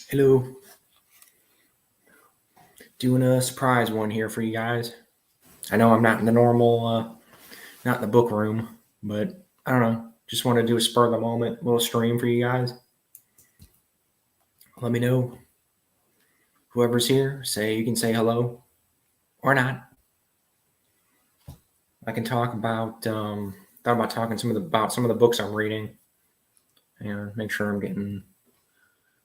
Hello. Doing a surprise one here for you guys. I know I'm not in the normal, not in the book room, but I don't know. Just want to do a spur of the moment little stream for you guys. Let me know. Whoever's here, you can say hello or not. I can talk about thought about talking about some of the books I'm reading and make sure I'm getting.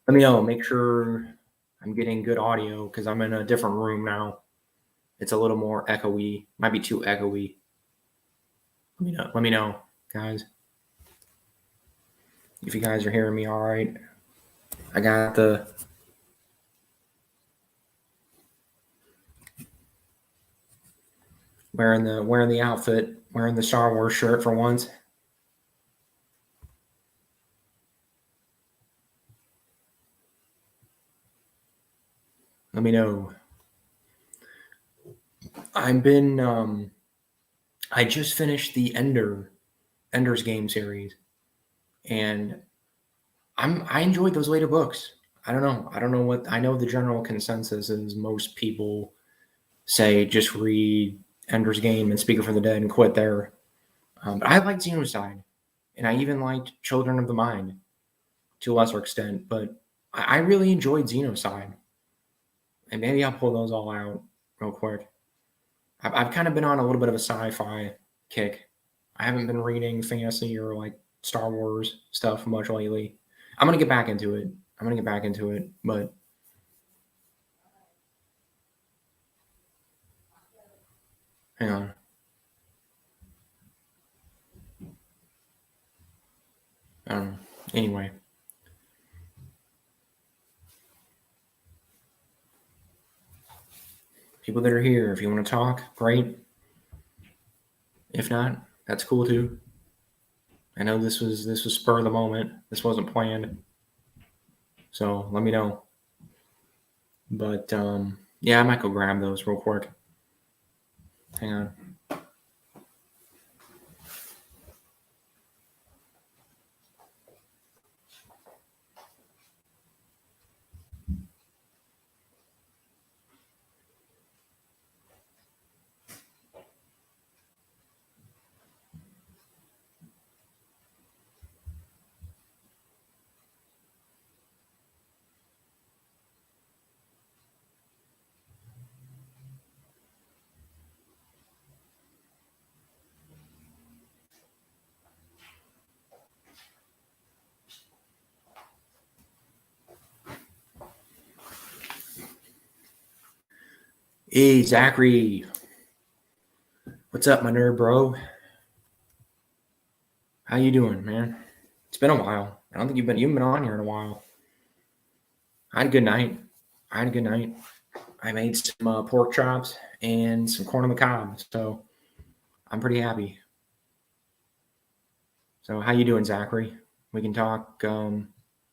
Let me know. Make sure I'm getting good audio because I'm in a different room now. It's a little more echoey. Might be too echoey. Let me know. Let me know, guys. If you guys are hearing me all right. I got the wearing the outfit, wearing the Star Wars shirt for once. Let me know. I've been I just finished the Ender's Game series, and I enjoyed those later books. I don't know. I don't know what I know. The general consensus is most people say just read Ender's Game and Speaker from the Dead and quit there. But I liked Xenocide, and I even liked Children of the Mind to a lesser extent. But I really enjoyed Xenocide, and maybe I'll pull those all out real quick. I've kind of been on a little bit of a sci-fi kick. I haven't been reading fantasy or like Star Wars stuff much lately. I'm gonna get back into it. But hang on. I don't know. Anyway, people that are here, if you want to talk, great. If not, that's cool too. I know this was spur of the moment. This wasn't planned. So let me know. But yeah, I might go grab those real quick. Hang on. Hey, Zachary. What's up, my nerd bro? How you doing, man? It's been a while. I don't think you've been on here in a while. I had a good night. I made some pork chops and some corn on the cob, so I'm pretty happy. So how you doing, Zachary? We can talk.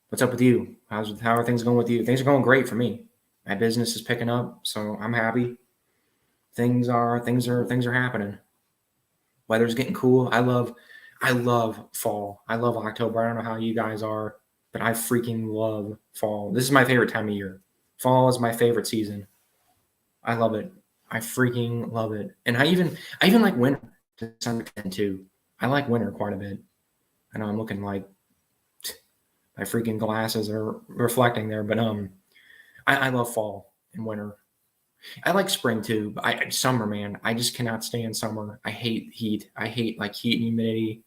What's up with you? How are things going with you? Things are going great for me. My business is picking up, so I'm happy. Things are happening. Weather's getting cool. I love fall. I love October. I don't know how you guys are, but I freaking love fall. This is my favorite time of year. Fall is my favorite season. I love it. I freaking love it. And I even like winter to some extent too. I like winter quite a bit. I know I'm looking like my freaking glasses are reflecting there, but I love fall and winter. I like spring too, but summer, man, I just cannot stand summer. I hate heat. I hate like heat and humidity.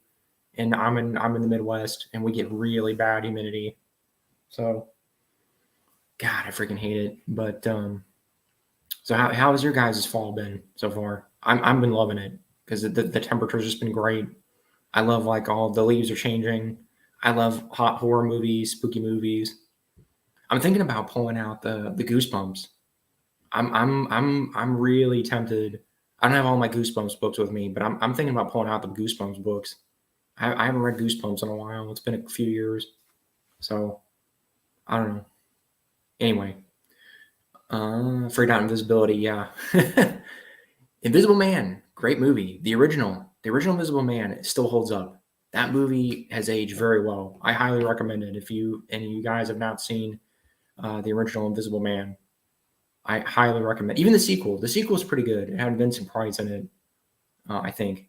And I'm in the Midwest, and we get really bad humidity. So, God, I freaking hate it. But so how has your guys' fall been so far? I've been loving it because the temperature's just been great. I love like all the leaves are changing. I love hot horror movies, spooky movies. I'm thinking about pulling out the Goosebumps. I'm really tempted. I don't have all my Goosebumps books with me, but I'm thinking about pulling out the Goosebumps books. I haven't read Goosebumps in a while. It's been a few years, so I don't know. Anyway, Freed Out Invisibility, yeah. Invisible Man, great movie. The original Invisible Man still holds up. That movie has aged very well. I highly recommend it. If any of you guys have not seen the original Invisible Man. I highly recommend. Even the sequel. The sequel is pretty good. It had Vincent Price in it, I think.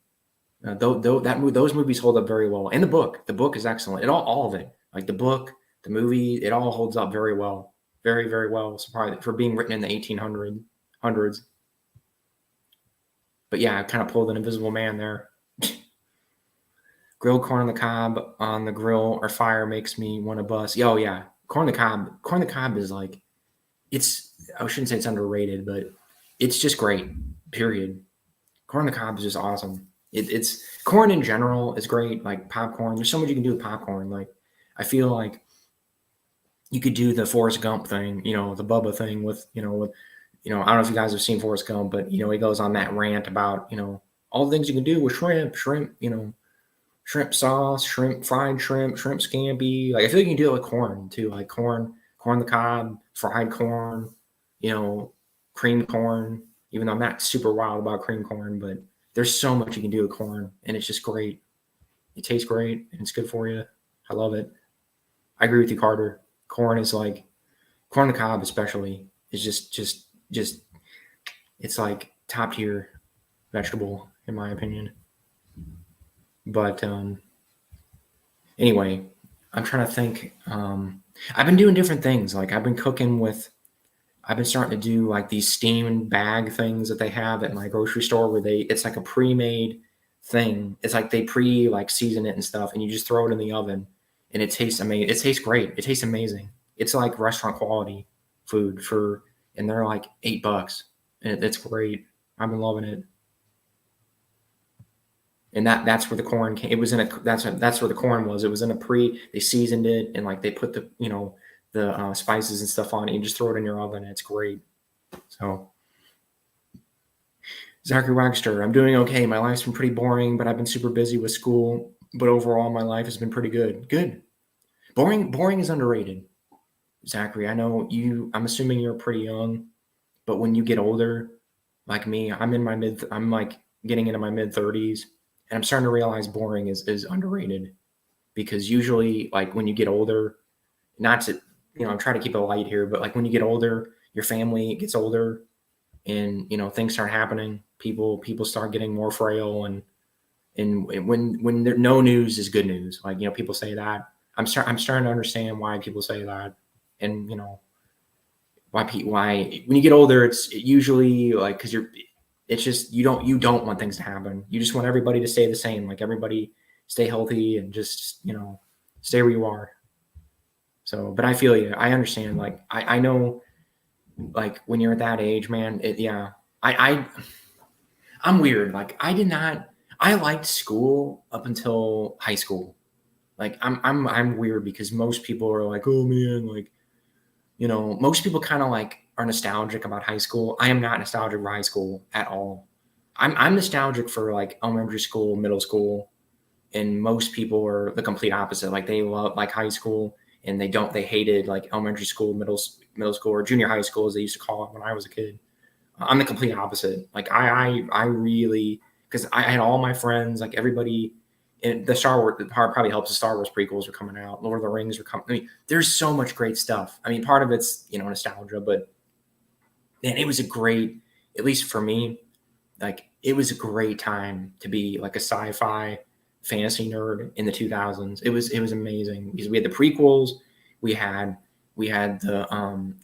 Those movies hold up very well, and the book is excellent. All of it, like the book, the movie, it all holds up very well, very very well. Surprised for being written in the 1800s. But yeah, I kind of pulled an Invisible Man there. Grilled corn on the cob on the grill or fire makes me want to bust. Oh yeah, corn on the cob. Corn on the cob is like, it's. I shouldn't say it's underrated, but it's just great. Period. Corn on the cob is just awesome. It's corn in general is great. Like popcorn, there's so much you can do with popcorn. Like I feel like you could do the Forrest Gump thing, the Bubba thing with I don't know if you guys have seen Forrest Gump, but he goes on that rant about all the things you can do with shrimp, shrimp sauce, fried shrimp scampi. Like I feel like you can do it with corn too, like corn on the cob, fried corn, cream corn. Even though I'm not super wild about cream corn, but there's so much you can do with corn, and it's just great. It tastes great, and it's good for you. I love it. I agree with you, Carter. Corn is like corn on the cob, especially, is just it's like top tier vegetable in my opinion. But anyway, I'm trying to think. I've been doing different things. Like I've been starting to do like these steamed bag things that they have at my grocery store where it's like a pre-made thing. It's like they like season it and stuff, and you just throw it in the oven and it tastes amazing. It tastes great. It tastes amazing. It's like restaurant quality food and they're like $8 and it's great. I've been loving it. And that's where the corn came. It was that's where the corn was. It was in they seasoned it and like they put the spices and stuff on it. You just throw it in your oven and it's great. So Zachary Wagster, I'm doing okay. My life's been pretty boring, but I've been super busy with school. But overall, my life has been pretty good. Good. Boring is underrated. Zachary, I know I'm assuming you're pretty young, but when you get older, like me, I'm like getting into my mid 30s, and I'm starting to realize boring is underrated, because usually like when you get older, not to, I'm trying to keep it light here, but like when you get older, your family gets older and, things start happening. People start getting more frail, and when there, no news is good news. Like, people say that. I'm starting to understand why people say that. And, why when you get older, it's usually like, cause it's just, you don't want things to happen. You just want everybody to stay the same. Like everybody stay healthy and just, stay where you are. So, but I feel you. I understand. Like, I know, like when you're at that age, man, I'm weird. Like I liked school up until high school. Like I'm weird because most people are like, oh man, like, most people kind of like are nostalgic about high school. I am not nostalgic for high school at all. I'm nostalgic for like elementary school, middle school, and most people are the complete opposite. Like they love like high school, and they hated like elementary school, middle school, or junior high school as they used to call it when I was a kid. I'm the complete opposite. Like I really, because I had all my friends, like everybody. And the Star Wars, the part probably helps. The Star Wars prequels are coming out. Lord of the Rings are coming. I mean, there's so much great stuff. I mean, part of it's nostalgia, but man, it was a great, at least for me, like it was a great time to be like a sci-fi fantasy nerd in the 2000s. It was amazing because we had the prequels, we had the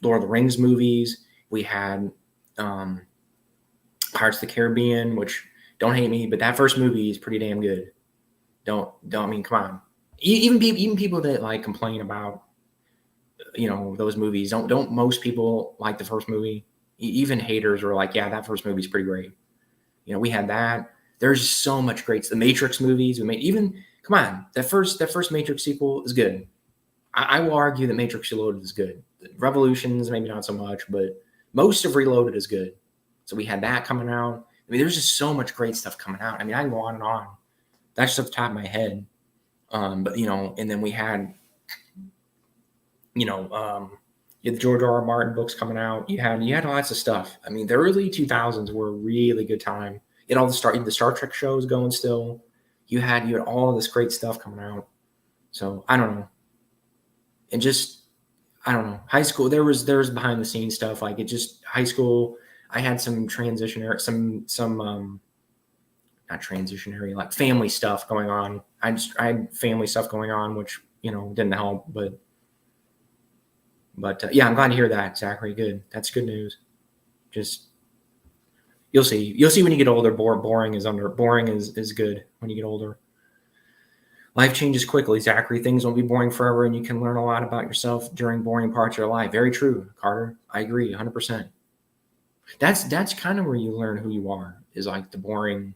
Lord of the Rings movies, we had Pirates of the Caribbean, which, don't hate me, but that first movie is pretty damn good. Don't I mean, come on. Even people that like complain about those movies, don't most people like the first movie? Even haters are like, yeah, that first movie's pretty great. We had that. There's so much great. The Matrix movies we made. Even, come on, that first Matrix sequel is good. I will argue that Matrix Reloaded is good. Revolutions maybe not so much, but most of Reloaded is good. So we had that coming out. I mean, there's just so much great stuff coming out. I mean, I can go on and on. That's just off the top of my head. But and then we had, you had the George R. R. Martin books coming out. You had lots of stuff. I mean, the early 2000s were a really good time. You had all the Star Trek shows going still. You had all this great stuff coming out. So I don't know. And just I don't know. High school, there was behind the scenes stuff. Like it just high school. I had some transitionary, some not transitionary, like family stuff going on. I had family stuff going on, which didn't help. But yeah, I'm glad to hear that, Zachary. Good. That's good news. Just you'll see. You'll see when you get older. Boring is good when you get older. Life changes quickly, Zachary. Things won't be boring forever, and you can learn a lot about yourself during boring parts of your life. Very true, Carter. I agree, 100%. That's kind of where you learn who you are. Is like the boring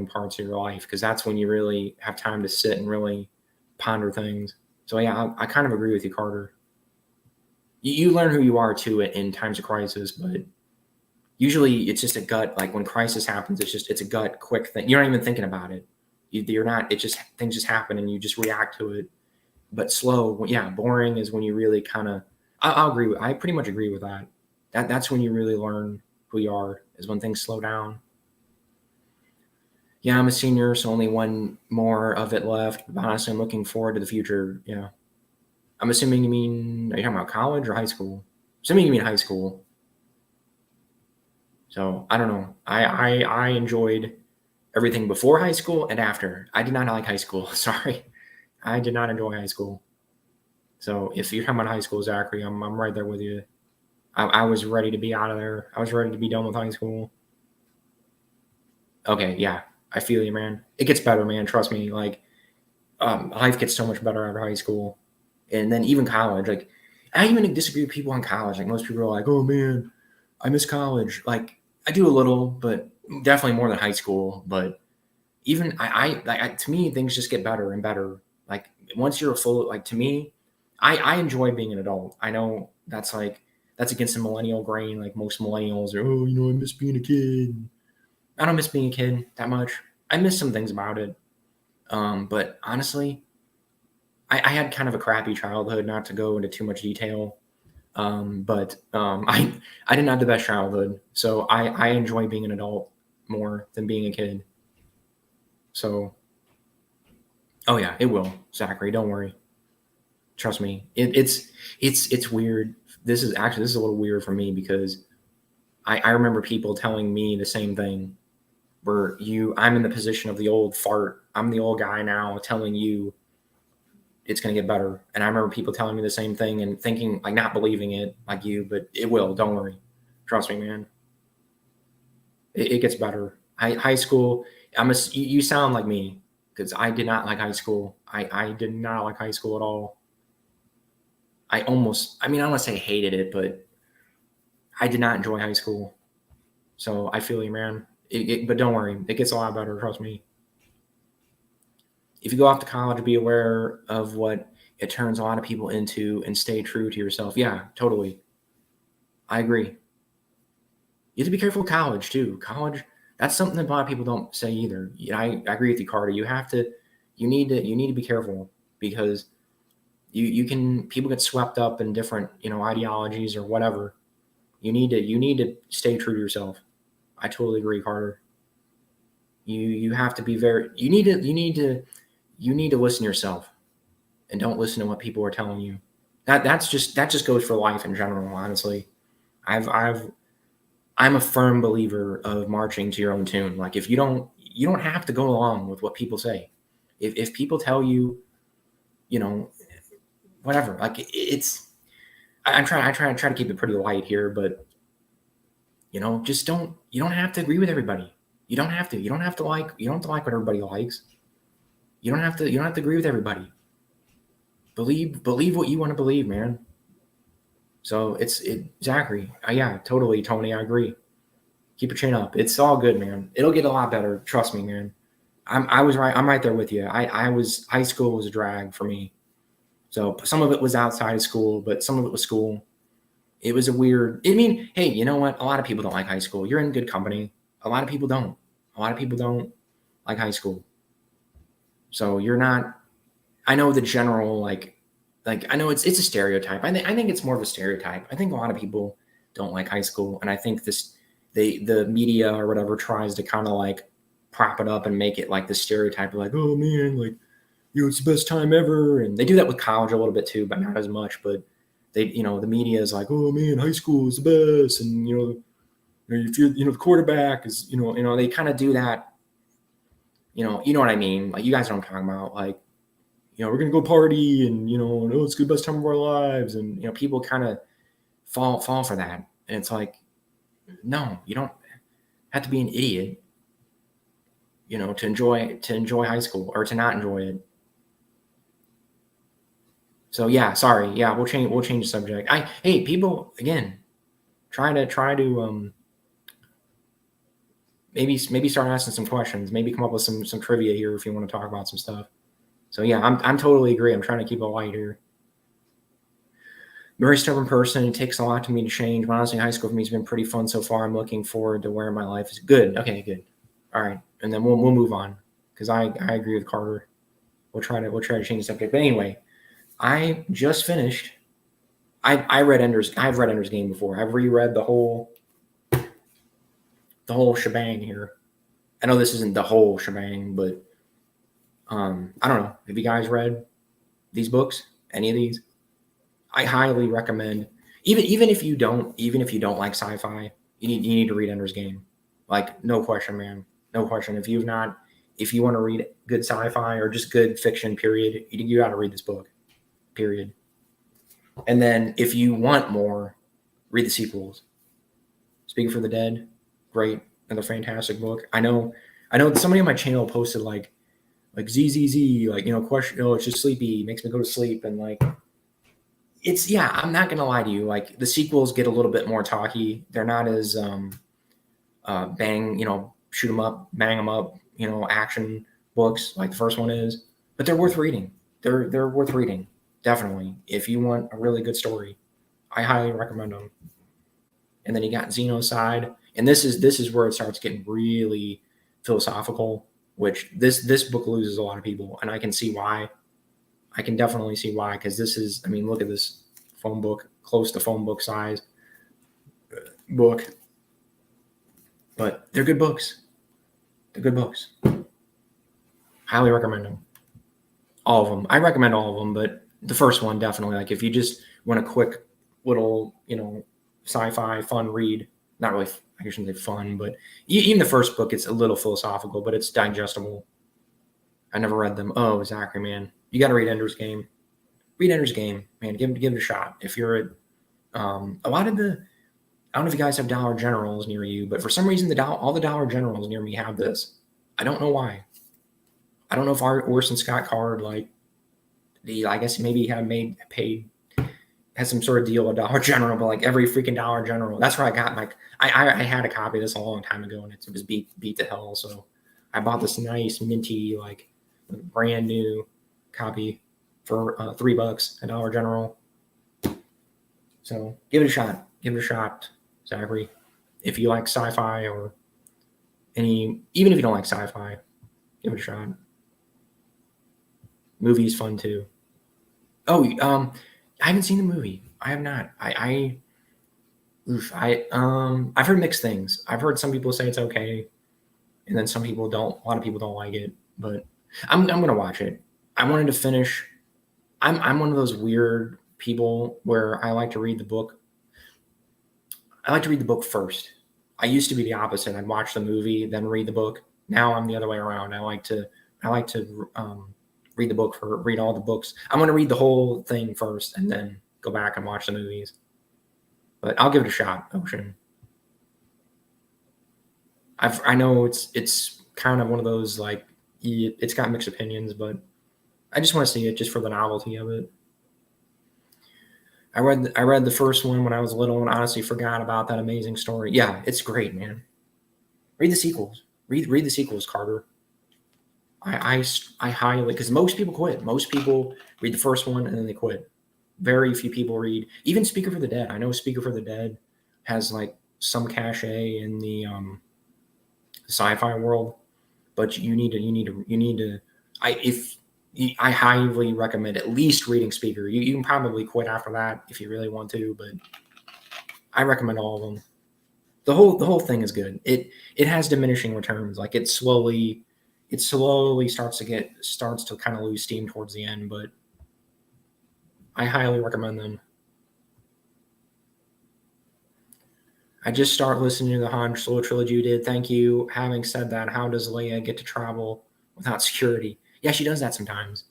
parts of your life, because that's when you really have time to sit and really ponder things. So yeah, I kind of agree with you, Carter. You learn who you are too in times of crisis, but usually it's just a gut. Like when crisis happens, it's a gut quick thing. You're not even thinking about it. You're not. It just things just happen and you just react to it. But slow, yeah, boring is when you really kind of. I'll agree with. I pretty much agree with that. That's when you really learn who you are. Is when things slow down. Yeah, I'm a senior, so only one more of it left. But honestly, I'm looking forward to the future. Yeah, I'm assuming you mean. Are you talking about college or high school? Assuming you mean high school. So I don't know. I enjoyed everything before high school and after. I did not like high school. Sorry, I did not enjoy high school. So if you're talking about high school, Zachary, I'm right there with you. I was ready to be out of there. I was ready to be done with high school. Okay, yeah, I feel you, man. It gets better, man. Trust me. Like, life gets so much better after high school, and then even college. Like, I even disagree with people on college. Like, most people are like, "Oh man, I miss college." Like, I do a little, but definitely more than high school. But even to me, things just get better and better. Like once you're a full, like to me, I enjoy being an adult. I know that's against the millennial grain. Like most millennials are, oh, I miss being a kid. I don't miss being a kid that much. I miss some things about it. But honestly, I had kind of a crappy childhood. Not to go into too much detail, but I didn't have the best childhood, so I enjoy being an adult more than being a kid. So, oh yeah, it will, Zachary. Don't worry. Trust me. It's weird. This is a little weird for me because I remember people telling me the same thing. I'm in the position of the old fart. I'm the old guy now telling you it's going to get better. And I remember people telling me the same thing and thinking, like, not believing it like you, but it will. Don't worry. Trust me, man. It gets better. High school. You sound like me because I did not like high school. I did not like high school at all. I mean, I don't want to say hated it, but I did not enjoy high school. So I feel you, man. But don't worry, it gets a lot better. Trust me. If you go off to college, be aware of what it turns a lot of people into and stay true to yourself. Yeah, totally. I agree. You have to be careful with college too. College, that's something that a lot of people don't say either. Yeah, I agree with you, Carter. You need to be careful because people get swept up in different, ideologies or whatever. You need to stay true to yourself. I totally agree, Carter. You have to be very you need to listen to yourself and don't listen to what people are telling you. That just goes for life in general, honestly. I've I'm a firm believer of marching to your own tune. Like if you don't have to go along with what people say. If people tell you, you know, whatever, like it's I try to keep it pretty light here, but just you don't have to agree with everybody. You don't have to like what everybody likes. You don't have to agree with everybody. Believe what you want to believe, man. So Zachary. Yeah, totally, Tony. I agree. Keep your chin up. It's all good, man. It'll get a lot better. Trust me, man. I was right. I'm right there with you. High school was a drag for me. So some of it was outside of school, but some of it was school. It was a weird. I mean, hey, you know what? A lot of people don't like high school. You're in good company. A lot of people don't. A lot of people don't like high school. So you're not. I know the general like I know it's a stereotype. I think it's more of a stereotype. I think a lot of people don't like high school, and I think the media or whatever tries to kind of like prop it up and make it like the stereotype of like, oh man, like it's the best time ever, and they do that with college a little bit too, but not as much. But the media is like, oh man, high school is the best, and if you're the quarterback is they kind of do that. You know what I mean? Like, you guys know what I'm talking about. Like, we're gonna go party, and it's the best time of our lives, and people kind of fall for that, and it's like, no, you don't have to be an idiot, to enjoy high school, or to not enjoy it. So yeah, sorry, yeah, we'll change the subject. Hey, people, again, try to maybe start asking some questions, maybe come up with some trivia here if you want to talk about some stuff. So yeah, I'm totally agree. I'm trying to keep it light here. Very stubborn person. It takes a lot to me to change. But honestly, high school for me has been pretty fun so far. I'm looking forward to where my life is. Good. Okay, good. All right, and then we'll move on, because I agree with Carter. We'll try to change the subject. But anyway, I just finished. I've read Ender's Game before. I've reread the whole shebang here. I know this isn't the whole shebang, but I don't know. Have you guys read these books? Any of these? I highly recommend. Even if you don't like sci-fi, you need to read Ender's Game. Like, no question, man. No question. If you want to read good sci-fi or just good fiction, period, you got to read this book, period. And then if you want more, read the sequels. Speaking for the Dead, great, another fantastic book. I know somebody on my channel posted like ZZZ, question, it's just sleepy, makes me go to sleep, and like, I'm not gonna lie to you, like, the sequels get a little bit more talky. They're not as bang, shoot them up, bang them up, action books like the first one is, but they're worth reading. They're worth reading, definitely. If you want a really good story, I highly recommend them. And then you got Xenocide, and this is where it starts getting really philosophical, which this book loses a lot of people, and I can see why. I can definitely see why, because this is, look at this phone book, close to phone book size book. But they're good books. They're good books. Highly recommend them. All of them. I recommend all of them, but the first one, definitely. Like, if you just want a quick little, sci-fi fun read, not really, I shouldn't say fun, but even the first book, it's a little philosophical, but it's digestible. I never read them. Oh, Zachary, man. You got to read Ender's Game. Read Ender's Game, man. Give it a shot. If you're at a lot of the, I don't know if you guys have Dollar Generals near you, but for some reason, all the Dollar Generals near me have this. I don't know why. I don't know if Orson Scott Card, like, I guess maybe has some sort of deal with Dollar General, but like every freaking Dollar General, that's where I got I had a copy of this a long time ago, and it was beat to hell. So I bought this nice minty, like, brand new copy for $3 at Dollar General. So give it a shot. Give it a shot, Zachary. If you like sci-fi, or even if you don't like sci-fi, give it a shot. Movie is fun too. Oh, I haven't seen the movie. I have not. I've heard mixed things. I've heard some people say it's okay, and then some people don't. A lot of people don't like it, but I'm gonna watch it. I wanted to finish. I'm one of those weird people where I like to read the book. I like to read the book first. I used to be the opposite. I'd watch the movie, then read the book. Now I'm the other way around. I like to read all the books. I'm going to read the whole thing first, and then go back and watch the movies. But I'll give it a shot, Ocean. I know it's kind of one of those, like, it's got mixed opinions, but I just want to see it just for the novelty of it. I read the first one when I was little, and honestly forgot about that amazing story. Yeah, it's great, man. Read the sequels. Read the sequels, Carter. I highly, because most people quit. Most people read the first one and then they quit. Very few people read. Even Speaker for the Dead. I know Speaker for the Dead has like some cachet in the sci-fi world, but you need to. I highly recommend at least reading Speaker. You can probably quit after that if you really want to, but I recommend all of them. The whole thing is good. It has diminishing returns. Like, it slowly starts to kind of lose steam towards the end, but I highly recommend them. I just start listening to the Han Solo trilogy you did. Thank you. Having said that, how does Leia get to travel without security? Yeah, she does that sometimes.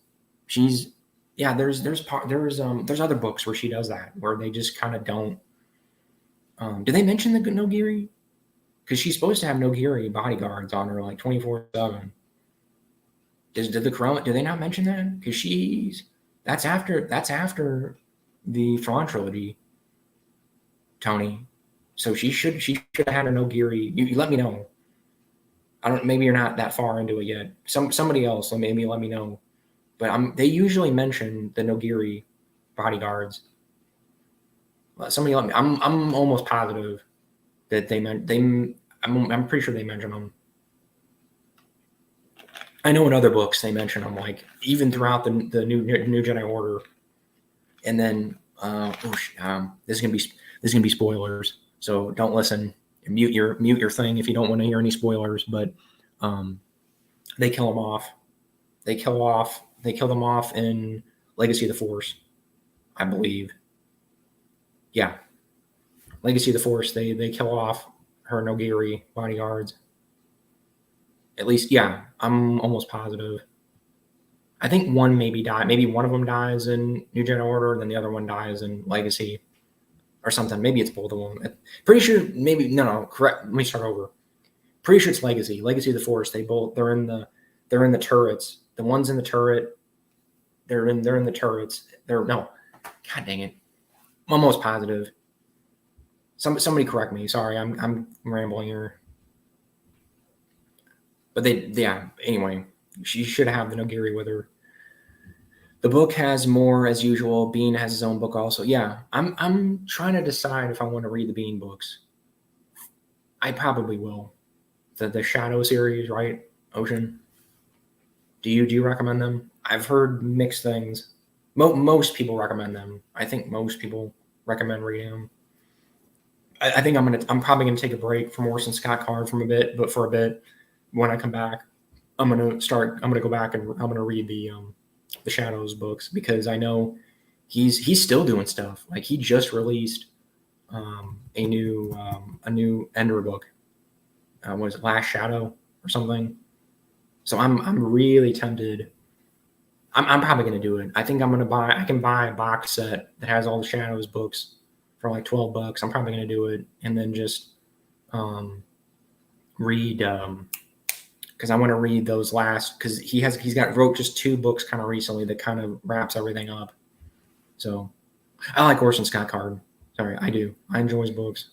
She's yeah. There's other books where she does that, where they just kind of don't. Did they mention the Nogiri? Because she's supposed to have Nogiri bodyguards on her like 24/7. Did the Corona? Did they not mention that? Because that's after the Thrawn trilogy, Tony. So she should have had a Nogiri. You let me know. I don't. Maybe you're not that far into it yet. Somebody else, so maybe let me know. But they usually mention the Nogiri bodyguards. Somebody let me. I'm almost positive that they meant they. I'm pretty sure they mention them. I know in other books they mention them, like even throughout the new Jedi Order. And then this is gonna be spoilers, so don't listen. Mute your thing if you don't want to hear any spoilers. But they kill them off. They kill them off in Legacy of the Force, I believe. Yeah, Legacy of the Force. They kill off her Nogiri bodyguards. At least, yeah, I'm almost positive. I think one maybe died. Maybe one of them dies in New Jedi Order, and then the other one dies in Legacy, or something. Maybe it's both of them. Pretty sure. Maybe no. Correct. Let me start over. Pretty sure it's Legacy. Legacy of the Force. They're in the turrets. The ones in the turret. They're in the turrets. No. God dang it. I'm almost positive. Somebody correct me. Sorry, I'm rambling here. But anyway, she should have the Nogiri with her. The book has more as usual. Bean has his own book also. Yeah, I'm trying to decide if I want to read the Bean books. I probably will. The Shadow series, right? Ocean. Do you recommend them? I've heard mixed things. Most people recommend them. I think most people recommend reading them. I think I'm probably gonna take a break from Orson Scott Card for a bit. When I come back, I'm gonna go back and I'm gonna read the Shadows books, because I know he's still doing stuff. Like he just released a new Ender book. What is it, Last Shadow or something? So I'm really tempted. I'm probably gonna do it. I think I can buy a box set that has all the Shadows books for like $12. I'm probably gonna do it, and then just read because I want to read those last, because he's wrote just 2 books kind of recently that kind of wraps everything up. So I like Orson Scott Card. Sorry, I do. I enjoy his books.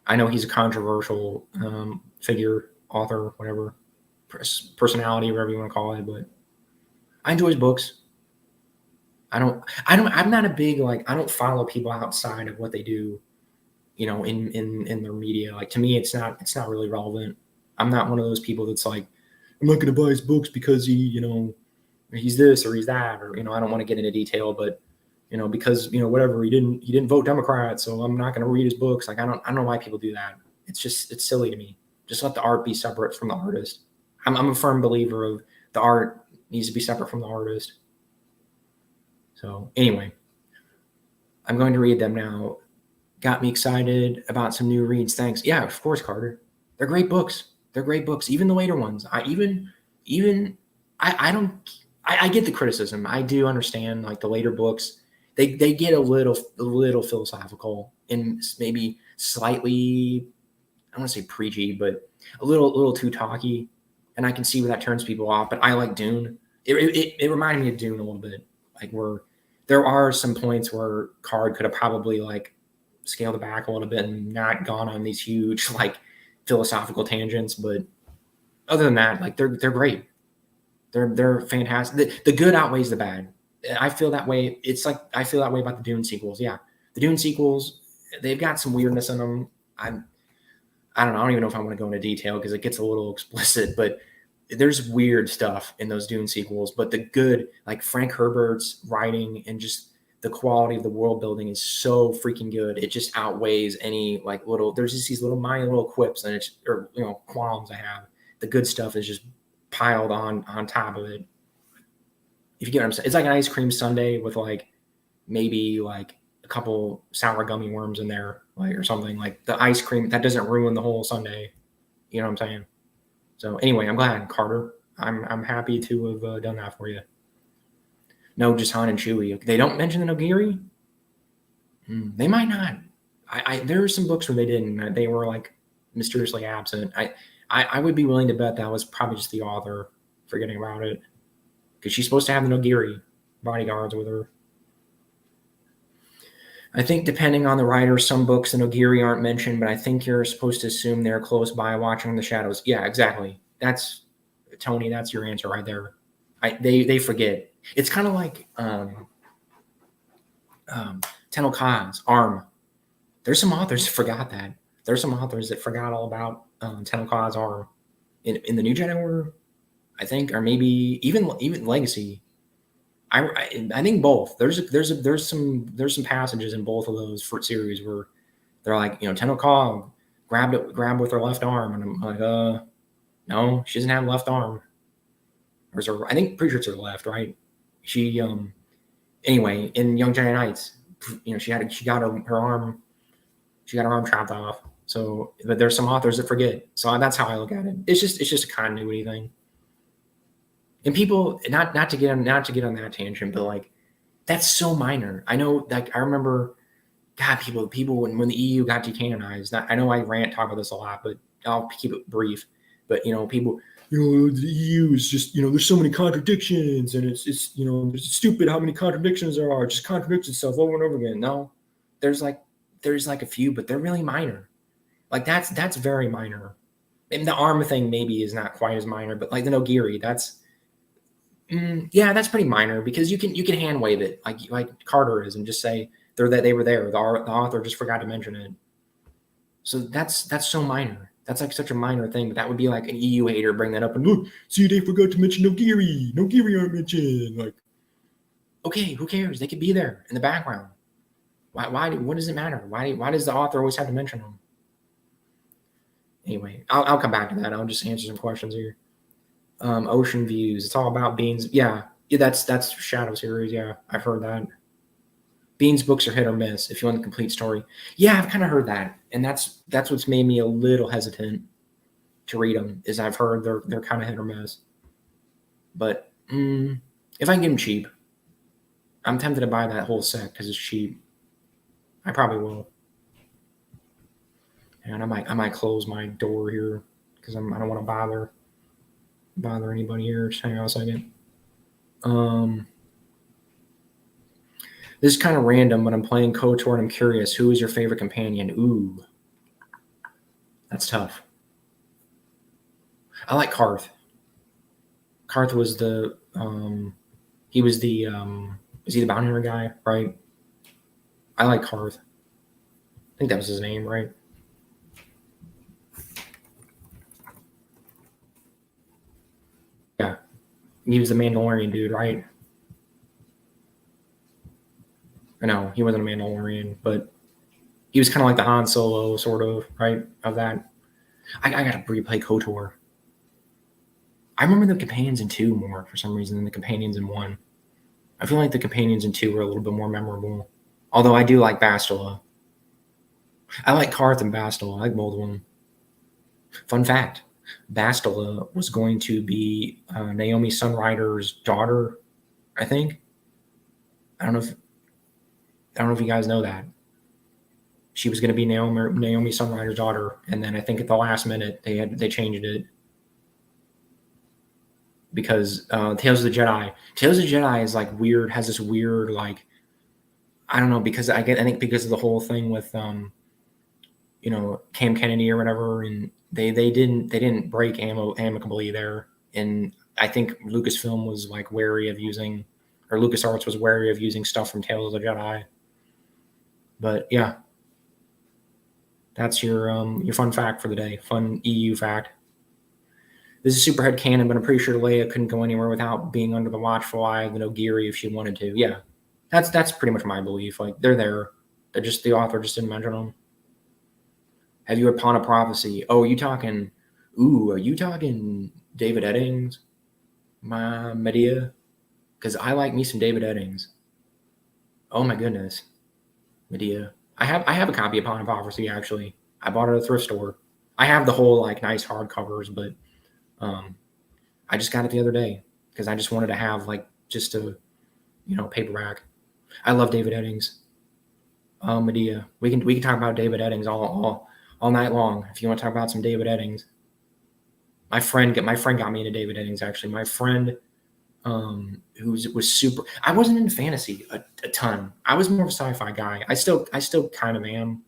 I know he's a controversial figure, author, whatever, personality, whatever you want to call it, but I enjoy his books. I'm not a big, like, I don't follow people outside of what they do, in their media. Like, to me, it's not really relevant. I'm not one of those people that's like, I'm not going to buy his books because he's this or he's that, or, I don't want to get into detail, but, because, whatever, he didn't vote Democrat, so I'm not going to read his books. Like, I don't know why people do that. It's silly to me. Just let the art be separate from the artist. I'm a firm believer of the art needs to be separate from the artist. So anyway, I'm going to read them now. Got me excited about some new reads. Thanks. Yeah, of course, Carter. They're great books. Even the later ones. I get the criticism. I do understand, like, the later books, they get a little philosophical and maybe slightly, I don't want to say preachy, but a little too talky. And I can see where that turns people off. But I like Dune. It reminded me of Dune a little bit. Like, where there are some points where Card could have probably, like, scaled it back a little bit and not gone on these huge, like, philosophical tangents. But other than that, like, they're great. They're fantastic. The good outweighs the bad. I feel that way. It's like I feel that way about the Dune sequels. Yeah, the Dune sequels, they've got some weirdness in them. I don't know. I don't even know if I want to go into detail because it gets a little explicit, but there's weird stuff in those Dune sequels. But the good, like Frank Herbert's writing and just the quality of the world building is so freaking good. It just outweighs any, like, there's just these little minor little quips and qualms I have. The good stuff is just piled on top of it. If you get what I'm saying, it's like an ice cream sundae with, like, maybe like a couple sour gummy worms in there. like, or something, like the ice cream that doesn't ruin the whole sundae. You know what I'm saying? So anyway, I'm glad, Carter. I'm happy to have done that for you. No, just Han and Chewie. They don't mention the Nogiri. They might not. There are some books where they didn't. They were like mysteriously absent. I would be willing to bet that was probably just the author forgetting about it, because she's supposed to have the Nogiri bodyguards with her. I think depending on the writer, some books the Nogiri aren't mentioned, but I think you're supposed to assume they're close by watching the shadows. Yeah, exactly. That's Tony. That's your answer right there. They forget. It's kind of like Tenno Khan's Arm. There's some authors that forgot that. There's some authors that forgot all about Tenno Khan's Arm in the New Jedi Order, I think, or maybe even Legacy. I think both. There's some passages in both of those series where they're like, Tenno Khan grabbed with her left arm, and I'm like, no, she doesn't have a left arm. Or is her, I think pretty sure it's her left, right? She anyway, in Young Jedi Knights, she got her arm chopped off. So, but there's some authors that forget. So that's how I look at it. It's just a continuity thing. And people, not to get on that tangent, but like, that's so minor. I know, like, I remember, God, people when the EU got decanonized. I know I talk about this a lot, but I'll keep it brief. But people, the EU is just, there's so many contradictions, and it's it's stupid how many contradictions there are. It just contradicts itself over and over again. No, there's like a few, but they're really minor. Like that's very minor. And the arm thing maybe is not quite as minor, but like the Nogiri, that's pretty minor, because you can hand wave it like Carter is and just say they were there. The author just forgot to mention it. So that's so minor. That's like such a minor thing, but that would be like an EU hater bring that up and look, see, they forgot to mention Nogiri. Nogiri aren't mentioned. Like, okay, who cares? They could be there in the background. Why? What does it matter? Why does the author always have to mention them? Anyway, I'll come back to that. I'll just answer some questions here. Ocean Views. It's all about Beans. Yeah, that's Shadow series. Yeah, I've heard that. Beans books are hit or miss if you want the complete story. Yeah, I've kind of heard that, and that's what's made me a little hesitant to read them. Is I've heard they're kind of hit or miss. But if I can get them cheap, I'm tempted to buy that whole set because it's cheap. I probably will. And I might close my door here because I don't want to bother anybody here. Just hang on a second. This is kind of random, but I'm playing KOTOR and I'm curious, who is your favorite companion? Ooh, that's tough. I like Karth. Karth was the he was the is he the bounty hunter guy, right? I like Karth. I think that was his name, right? Yeah, he was the Mandalorian dude, right? No, he wasn't a Mandalorian, but he was kind of like the Han Solo, sort of, right? Of that. I gotta replay KOTOR. I remember the companions in 2 more for some reason than the companions in 1. I feel like the companions in 2 were a little bit more memorable. Although I do like Bastila. I like Karth and Bastila. I like both of them. Fun fact: Bastila was going to be Naomi Sunrider's daughter, I think. I don't know if you guys know that. She was going to be Naomi Sunrider's daughter, and then I think at the last minute they changed it because Tales of the Jedi is like weird, has this weird, like, I don't know, because I think because of the whole thing with Cam Kennedy or whatever, and they didn't break amicably there, and I think Lucasfilm was like wary of using, or LucasArts was wary of using stuff from Tales of the Jedi. But yeah, that's your fun fact for the day. Fun EU fact. This is Superhead canon, but I'm pretty sure Leia couldn't go anywhere without being under the watchful eye of the Nogiri if she wanted to. Yeah, that's pretty much my belief. Like, they're there. They're just, the author just didn't mention them. Have you read Pawn of Prophecy? Oh, are you talking David Eddings? Medea? Because I like me some David Eddings. Oh my goodness. Medea. I have a copy of Pawn and Prophecy actually. I bought it at a thrift store. I have the whole like nice hardcovers, but um, I just got it the other day because I just wanted to have like just a paperback. I love David Eddings. Medea. We can talk about David Eddings all night long if you want to talk about some David Eddings. My friend got me into David Eddings actually. My friend who was super. I wasn't into fantasy a ton. I was more of a sci-fi guy. I still kind of am.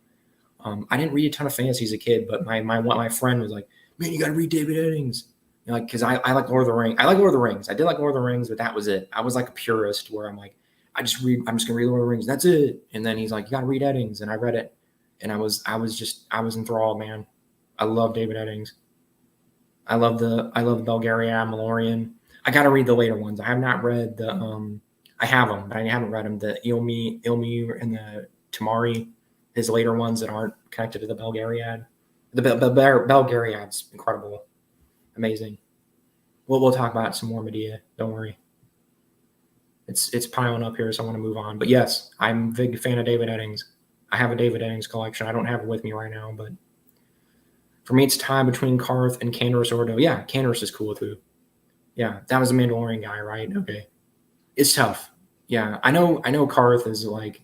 I didn't read a ton of fantasy as a kid, but my friend was like, "Man, you got to read David Eddings." Like, because I like Lord of the Rings. I like Lord of the Rings. I did like Lord of the Rings, but that was it. I was like a purist where I'm like, I'm just gonna read Lord of the Rings. That's it. And then he's like, you gotta read Eddings, and I read it, and I was enthralled, man. I love David Eddings. I love Belgariad, Malorian. I gotta read the later ones. I have not read the I have them, but I haven't read them. The Ilmi and the Tamari, his later ones that aren't connected to the Belgariad. The Belgariad's incredible, amazing. We'll talk about some more Medea. Don't worry. It's piling up here, so I want to move on. But yes, I'm a big fan of David Eddings. I have a David Eddings collection. I don't have it with me right now, but for me, it's time between Karth and Canderous Ordo. Yeah, Canderous is cool too. Yeah, that was a Mandalorian guy, right? Okay, it's tough. Yeah, I know. Karth is like,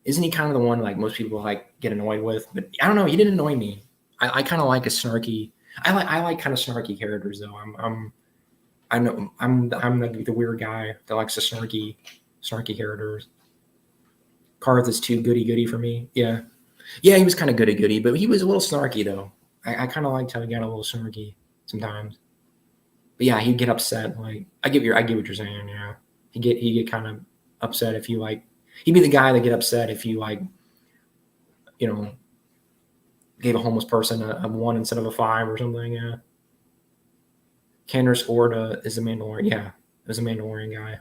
isn't he kind of the one like most people like get annoyed with? But I don't know. He didn't annoy me. I kind of like a snarky. I like kind of snarky characters though. I know I'm the weird guy that likes the snarky characters. Karth is too goody goody for me. Yeah, yeah, he was kind of goody goody, but he was a little snarky though. I kind of liked how he got a little snarky sometimes. But yeah, he'd get upset. Like I get what you're saying. Yeah, he get kind of upset if you like. He'd be the guy that get upset if you like, you know, gave a homeless person a one instead of a five or something. Yeah. Canderous Orda is a Mandalorian. Yeah, it was a Mandalorian guy.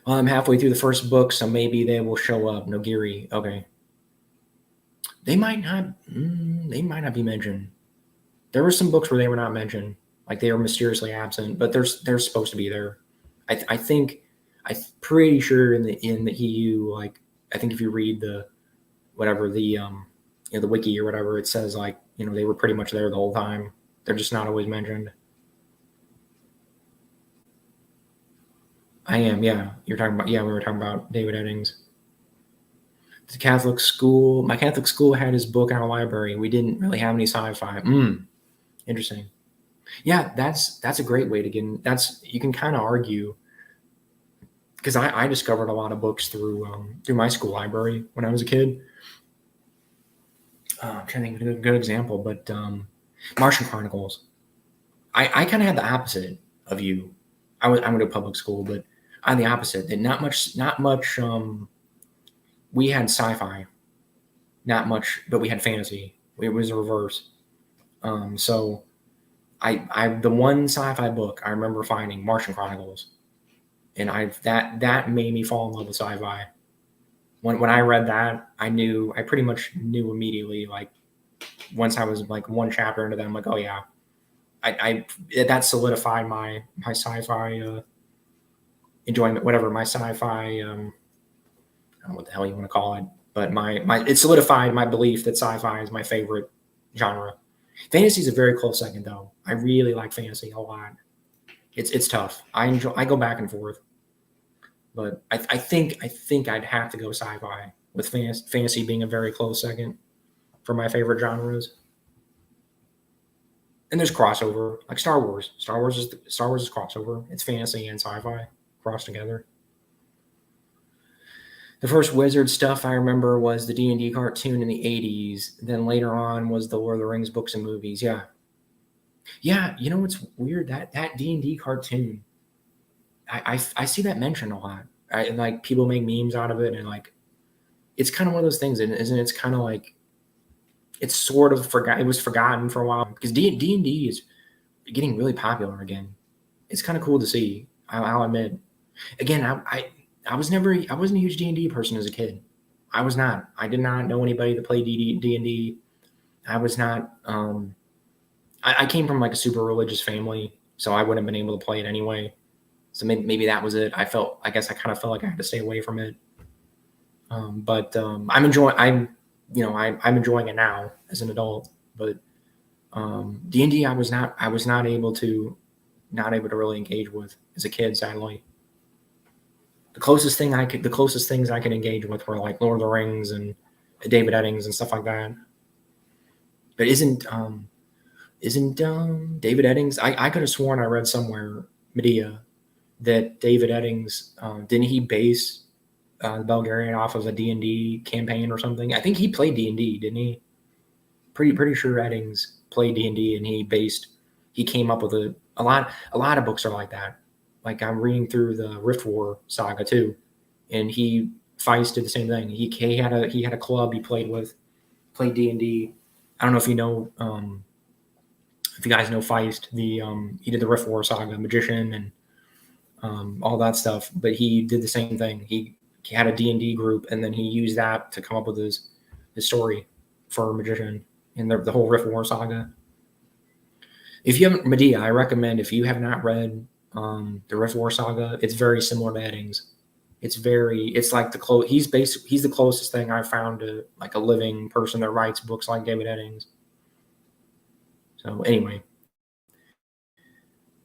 Well, I'm halfway through the first book, so maybe they will show up. Nogiri. Okay. They might not. They might not be mentioned. There were some books where they were not mentioned, like they were mysteriously absent, but they're supposed to be there. I think I'm pretty sure in the EU, like I think if you read the whatever the wiki or whatever, it says like they were pretty much there the whole time. They're just not always mentioned. I am, yeah. You're talking about, yeah. We were talking about David Eddings. The Catholic school. My Catholic school had his book in our library. We didn't really have any sci-fi. Interesting. Yeah, that's a great way to get in. That's you can kind of argue because I discovered a lot of books through my school library when I was a kid. I'm trying to think of a good example, but Martian Chronicles. I kind of had the opposite of you. I went to public school, but I'm the opposite. That not much. We had sci-fi, not much, but we had fantasy. It was a reverse. So I the one sci-fi book I remember finding Martian Chronicles, and that made me fall in love with sci-fi. When I read that, I pretty much knew immediately. Like once I was like one chapter into that, I'm like, oh yeah, that solidified my sci-fi enjoyment, whatever my sci-fi. I don't know what the hell you want to call it, but my it solidified my belief that sci-fi is my favorite genre. Fantasy is a very close second, though. I really like fantasy a lot. It's tough. I go back and forth, but I think I'd have to go sci-fi with fantasy being a very close second for my favorite genres. And there's crossover, like Star Wars. Star Wars is crossover. It's fantasy and sci-fi crossed together. The first Wizard stuff I remember was the D&D cartoon in the 80s. Then later on was the Lord of the Rings books and movies. Yeah. Yeah, you know what's weird? That D&D cartoon, I see that mentioned a lot. Like people make memes out of it, and like it's kind of one of those things, isn't it? It's kind of like it's sort of forgot. It was forgotten for a while because D&D is getting really popular again. It's kind of cool to see. I'll admit. Again, I wasn't a huge D&D person as a kid. I was not. I did not know anybody that played D&D. I was not. I came from like a super religious family, so I wouldn't have been able to play it anyway. So maybe that was it. I guess I kind of felt like I had to stay away from it. But I'm enjoying. I'm enjoying it now as an adult. But D&D, I was not able to really engage with as a kid. Sadly, the closest things I could engage with were like Lord of the Rings and David Eddings and stuff like that. But isn't David Eddings? I could have sworn I read somewhere, Medea, that David Eddings didn't he base the Belgarian off of a D&D campaign or something? I think he played D&D, didn't he? Pretty sure Eddings played D&D, and he came up with a lot of books are like that. Like I'm reading through the Rift War saga too, and Feist did the same thing. He had a club he played D&D. I don't know if you know if you guys know Feist. He did the Rift War saga, magician, and all that stuff. But he did the same thing. He had a D&D group, and then he used that to come up with his story for magician in the whole Rift War saga. If you haven't, Medea, I recommend, if you have not read the Rift War saga, it's very similar to Eddings. It's like he's the closest thing I've found to like a living person that writes books like David Eddings. So anyway,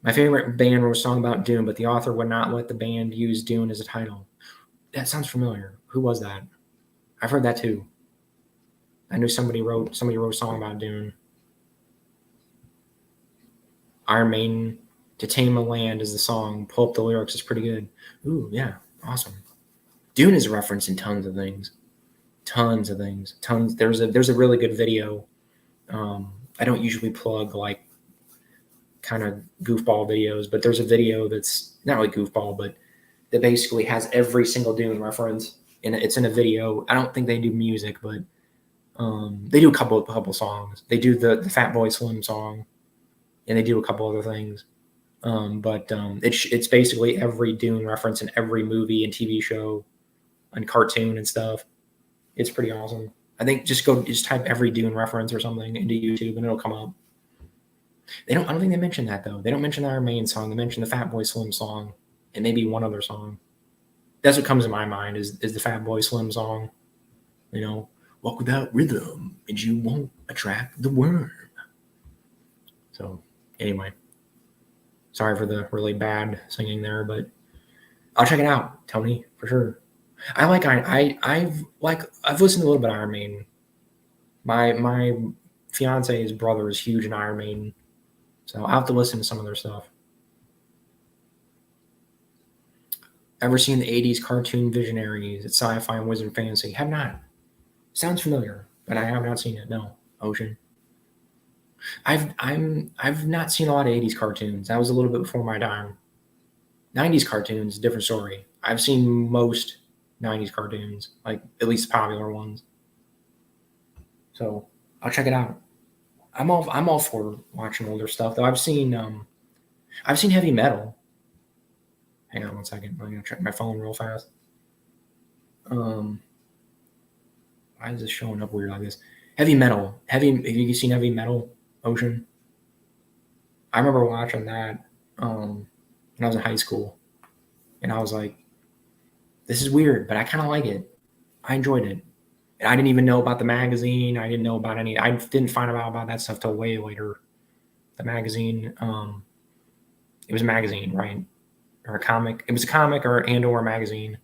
my favorite band wrote a song about Dune, but the author would not let the band use Dune as a title. That sounds familiar. Who was that? I've heard that too. I knew somebody wrote a song about Dune. Iron Maiden, To Tame a Land is the song. Pull up the lyrics. It's pretty good. Ooh, yeah. Awesome. Dune is referenced in tons of things. Tons. There's a really good video. I don't usually plug like kind of goofball videos, but there's a video that's not really goofball, but that basically has every single Dune reference, and it's in a video. I don't think they do music, but they do a couple songs. They do the Fatboy Slim song, and they do a couple other things. But it's basically every Dune reference in every movie and TV show and cartoon and stuff. It's pretty awesome. I think just type every Dune reference or something into YouTube and it'll come up. I don't think they mention that though. They don't mention the Iron Maiden song. They mention the Fatboy Slim song and maybe one other song. That's what comes to my mind is the Fatboy Slim song. You know, walk without rhythm and you won't attract the worm. So anyway, sorry for the really bad singing there, but I'll check it out, Tony, for sure. I've listened to a little bit of Iron Maiden. My fiance's brother is huge in Iron Maiden, so I'll have to listen to some of their stuff. Ever seen the 80s cartoon Visionaries at Sci-Fi and Wizard Fantasy? Have not. Sounds familiar, but I have not seen it. No, Ocean. I've not seen a lot of 80s cartoons. That was a little bit before my time. 90s cartoons, different story. I've seen most 90s cartoons, like at least popular ones. So I'll check it out. I'm all for watching older stuff though. I've seen heavy metal. Hang on one second. I'm gonna check my phone real fast. Why is this showing up weird like this? Heavy metal. Have you seen heavy metal? Ocean. I remember watching that when I was in high school, and I was like, "This is weird, but I kind of like it. I enjoyed it." And I didn't even know about the magazine. I didn't know about any. I didn't find out about that stuff till way later. The magazine. It was a magazine, right, or a comic. It was a comic or a magazine,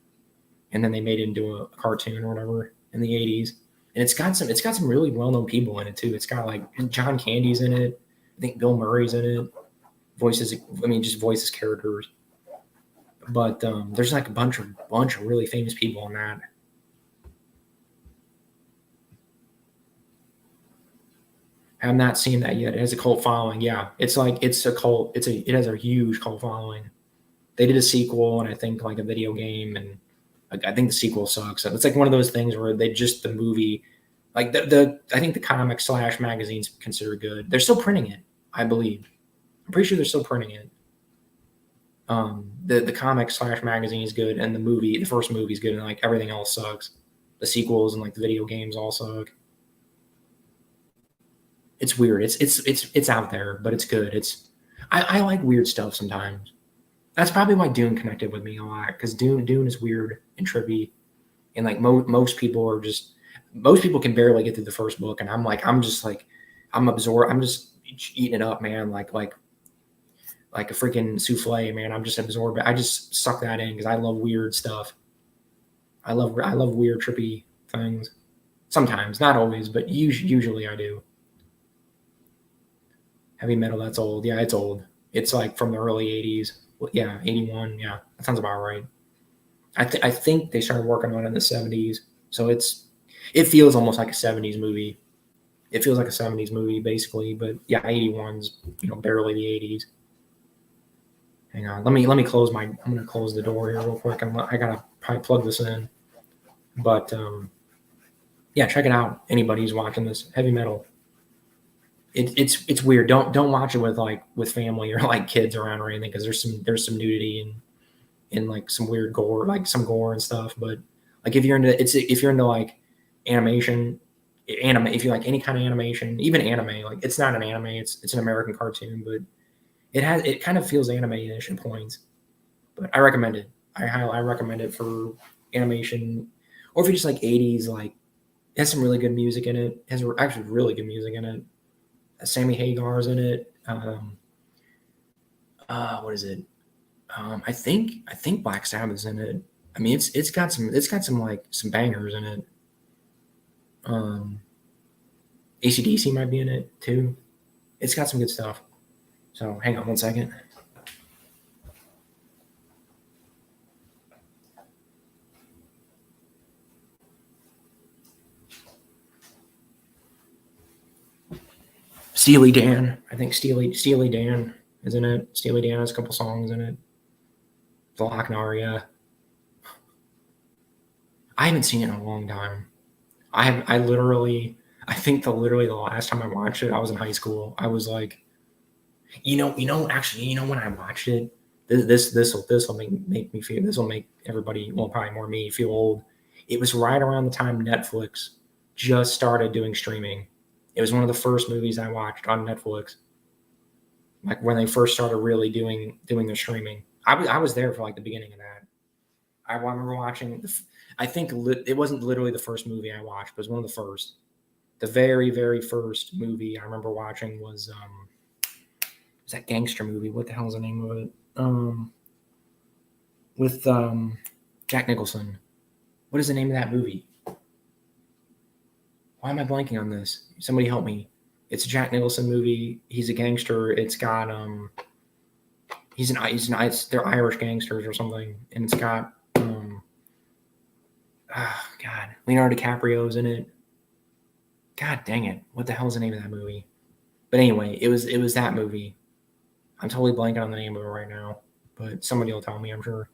and then they made it into a cartoon or whatever in the 80s. And it's got some really well-known people in it too. It's got like John Candy's in it. I think Bill Murray's in it. Just voices characters. But there's like a bunch of really famous people in that. I have not seen that yet. It has a cult following. Yeah, it's a cult. It has a huge cult following. They did a sequel and I think like a video game, and I think the sequel sucks. So it's like one of those things where the movie, like I think the comic / magazine's considered good. They're still printing it, I believe. I'm pretty sure they're still printing it. The comic / magazine is good, and the first movie is good, and like everything else sucks. The sequels and like the video games all suck. It's weird. It's out there, but it's good. I like weird stuff sometimes. That's probably why Dune connected with me a lot, because Dune is weird and trippy, And like most people are just most people can barely get through the first book, and I'm just like I'm absorbed. I'm just eating it up, man. Like a freaking souffle, man. I'm just absorbed. I just suck that in because I love weird stuff. I love weird trippy things. Sometimes, not always, but usually I do. Heavy metal, that's old. Yeah, it's old. It's like from the early '80s. Well, yeah, '81. Yeah, that sounds about right. I think they started working on it in the '70s, so it feels almost like a '70s movie. It feels like a '70s movie basically, but yeah, '81's barely the '80s. Hang on, let me close my. I'm gonna close the door here real quick. I gotta probably plug this in, but yeah, check it out. Anybody who's watching this, heavy metal. It's weird. Don't watch it with with family or like kids around or anything because there's some nudity and like some weird gore, like some gore and stuff. But like if you're into like animation, if you like any kind of animation, even anime, like it's not an anime, it's an American cartoon, but it kind of feels anime-ish in points. But I recommend it. I recommend it for animation, or if you just like '80s, like it has some really good music in it. It has actually really good music in it. Sammy Hagar's in it. What is it? I think Black Sabbath's in it. I mean, it's got some like some bangers in it. Um, ACDC might be in it too. It's got some good stuff. So hang on one second. Steely Dan. I think Steely Dan is in it. Steely Dan has a couple songs in it. The Lochnar, yeah. I haven't seen it in a long time. I literally I think the last time I watched it, I was in high school. I was like, actually, when I watched it, this will make me feel this will make everybody, well, probably more me, feel old. It was right around the time Netflix just started doing streaming. It was one of the first movies I watched on Netflix, like when they first started really doing their streaming. I was there for like the beginning of that. I remember watching. I think it wasn't literally the first movie I watched, but it was one of the first. The very very first movie I remember watching was that gangster movie. What the hell is the name of it? With Jack Nicholson. What is the name of that movie? Why am I blanking on this? Somebody help me. It's a Jack Nicholson movie. He's a gangster. It's got they're Irish gangsters or something, and it's got God, Leonardo DiCaprio's in it. God dang it, what the hell's the name of that movie? But anyway, it was that movie. I'm totally blanking on the name of it right now, but somebody will tell me, I'm sure.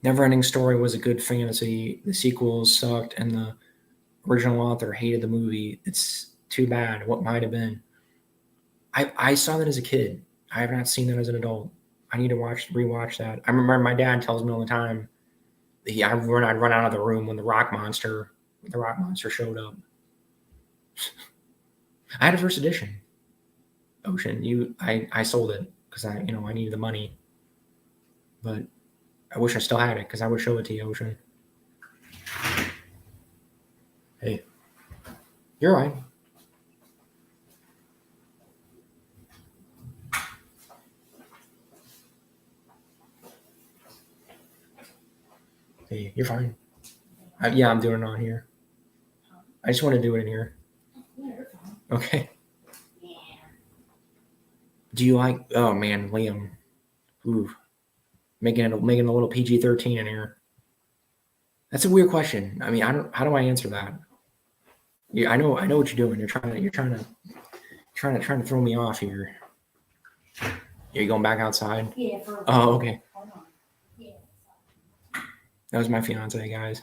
Neverending Story was a good fantasy. The sequels sucked, and the original author hated the movie. It's too bad. What might have been. I saw that as a kid. I have not seen that as an adult. I need to rewatch that. I remember my dad tells me all the time. I'd run out of the room when the rock monster showed up. I had a first edition. Ocean, I sold it because I needed the money, but I wish I still had it because I would show it to you, Ocean. Hey, you're right. Hey, you're fine. Yeah, I'm doing it on here. I just want to do it in here. Okay. Do you like? Oh man, Liam. Ooh, making a little PG-13 in here. That's a weird question. I mean, I don't. How do I answer that? Yeah, I know what you're doing. You're trying to throw me off here. You're going back outside. Yeah. Oh, okay. That was my fiance, guys.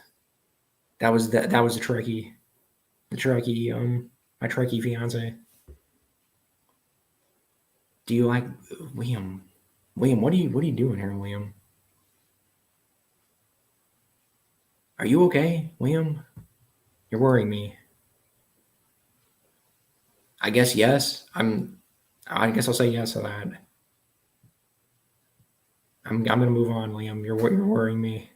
That was the Trekkie, my Trekkie fiance. Do you like Liam? Liam, what are you doing here, Liam? Are you okay, Liam? You're worrying me. I guess yes. I guess I'll say yes to that. I'm gonna move on, Liam. You're worrying me.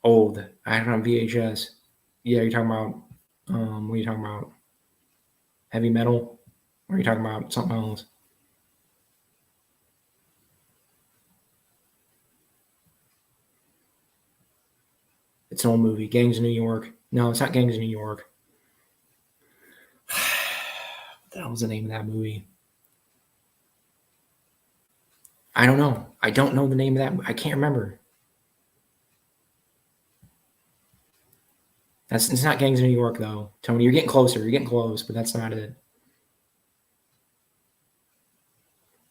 Old. I had it on VHS. Yeah, you're talking about what are you talking about? Heavy metal? Or are you talking about something else? It's an old movie. Gangs of New York. No, it's not Gangs of New York. What the hell was the name of that movie? I don't know. I don't know the name of that. I can't remember. It's not Gangs of New York though. Tony, you're getting closer. You're getting close, but that's not it.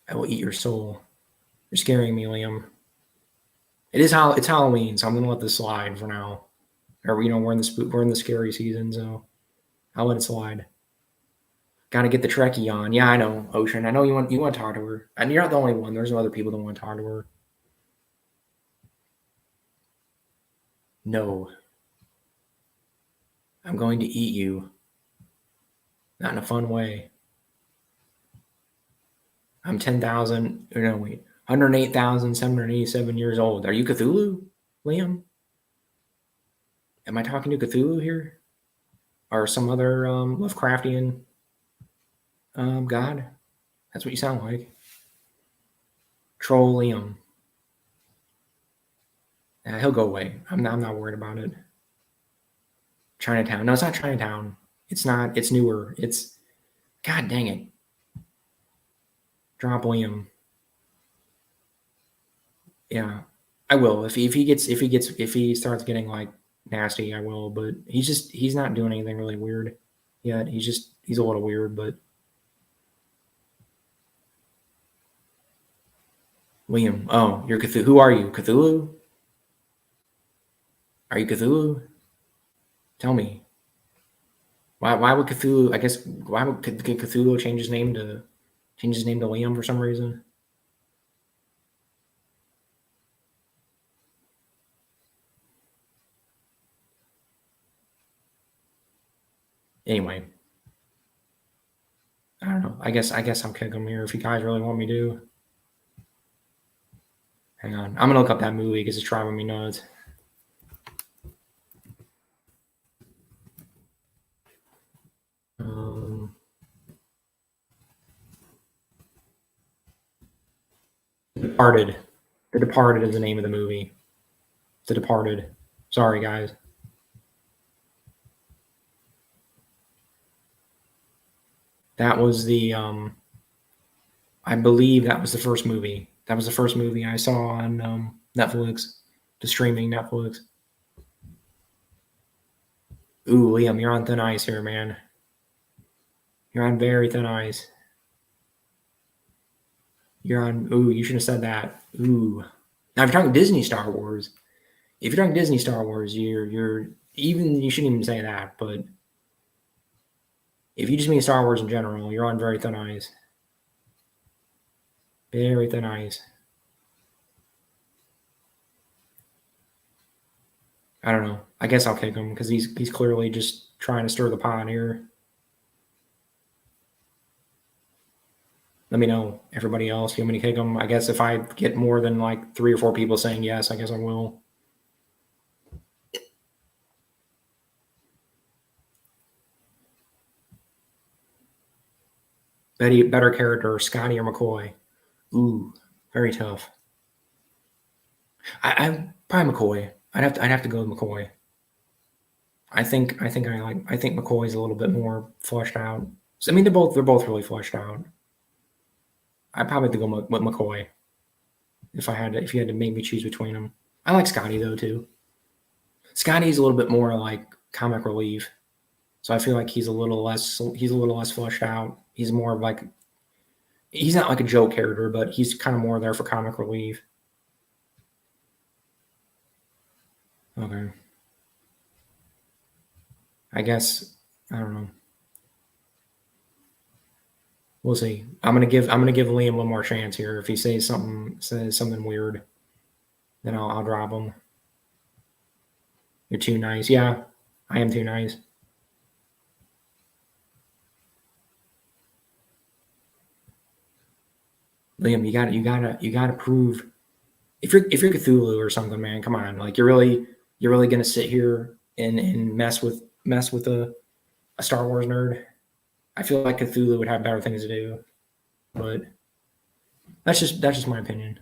I will eat your soul. You're scaring me, Liam. It's Halloween, so I'm gonna let this slide for now. Or we're in the scary season, so I'll let it slide. Got to get the Trekkie on. Yeah, I know, Ocean. I know you want to talk to her, and you're not the only one. There's other people that want to talk to her. No, I'm going to eat you. Not in a fun way. I'm 10,000. No, wait. 108,787 years old. Are you Cthulhu, Liam? Am I talking to Cthulhu here? Or some other Lovecraftian god? That's what you sound like. Troll Liam. He'll go away. I'm not worried about it. Chinatown. No, it's not Chinatown. It's not. It's newer. It's. God dang it. Drop Liam. Yeah, I will. If he starts getting like nasty, I will. But he's not doing anything really weird yet. He's a little weird, but Liam. Oh, you're Cthulhu. Who are you? Cthulhu? Are you Cthulhu? Tell me. Why would Cthulhu? I guess why would Cthulhu change his name to Liam for some reason? Anyway, I don't know. I guess I'll kick him here if you guys really want me to. Hang on, I'm gonna look up that movie because it's driving me nuts. Departed. The Departed is the name of the movie. The Departed. Sorry, guys. That was the I believe that was the first movie. That was the first movie I saw on Netflix, the streaming Netflix. Ooh, Liam, you're on thin ice here, man. You're on very thin ice. You're on. Ooh, you should have said that. Ooh. Now, if you're talking Disney Star Wars, you're even. You shouldn't even say that. But if you just mean Star Wars in general, you're on very thin ice. Very thin ice. I don't know. I guess I'll kick him because he's clearly just trying to stir the pot here. Let me know, everybody else. You want me to kick him? I guess if I get more than like 3 or 4 people saying yes, I guess I will. Better character, Scotty or McCoy? Ooh, very tough. I probably McCoy. I'd have to go with McCoy. I think McCoy's a little bit more fleshed out. I mean, they're both really fleshed out. I'd probably have to go with McCoy if you had to make me choose between them. I like Scotty though too. Scotty's a little bit more like comic relief, so I feel like he's a little less fleshed out. He's more of like he's not like a joke character, but he's kind of more there for comic relief. Okay. I guess I don't know. We'll see. I'm gonna give Liam one more chance here. If he says something weird, then I'll drop him. You're too nice. Yeah, I am too nice. Liam, you gotta prove if you're Cthulhu or something, man. Come on, like you You're really gonna sit here and mess with a Star Wars nerd? I feel like Cthulhu would have better things to do, but that's just my opinion.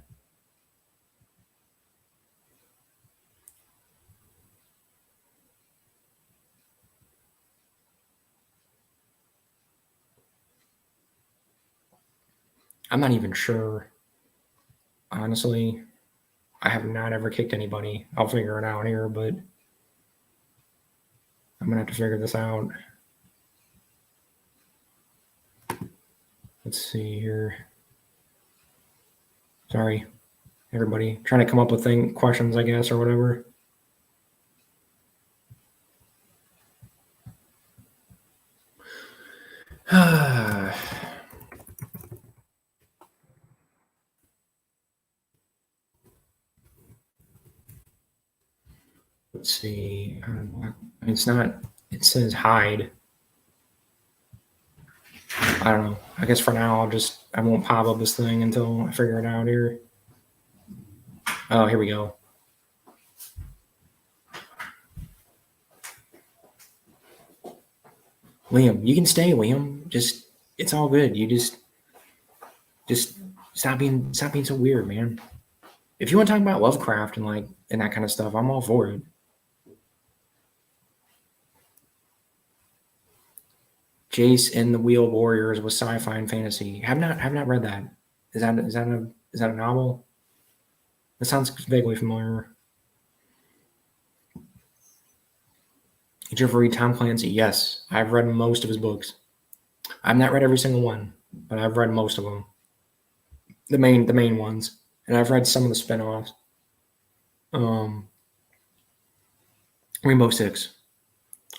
I'm not even sure. Honestly, I have not ever kicked anybody. I'll figure it out here, but I'm gonna have to figure this out. Let's see here. Sorry, everybody. Trying to come up with questions, I guess, or whatever. Let's see. It's not. It says hide. I don't know. I guess for now I won't pop up this thing until I figure it out here. Oh, here we go. Liam, you can stay, Liam. Just it's all good. You just stop being so weird, man. If you want to talk about Lovecraft and that kind of stuff, I'm all for it. Jace and the Wheel Warriors was sci-fi and fantasy. Have not read that. Is that a novel? That sounds vaguely familiar. Did you ever read Tom Clancy? Yes, I've read most of his books. I've not read every single one, but I've read most of them. The main ones, and I've read some of the spin-offs. Rainbow Six.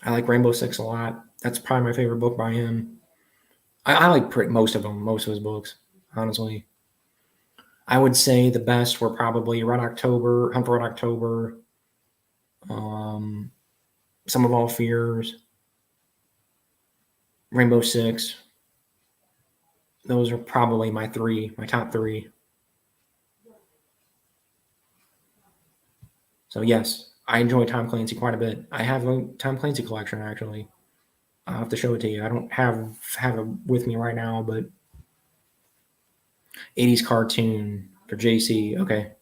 I like Rainbow Six a lot. That's probably my favorite book by him. I like most of them, most of his books, honestly. I would say the best were probably Red October, Hunt for Red October, Sum of All Fears, Rainbow Six. Those are probably my top three. So yes, I enjoy Tom Clancy quite a bit. I have a Tom Clancy collection, actually. I'll have to show it to you. I don't have it with me right now, but 80s cartoon for JC. Okay.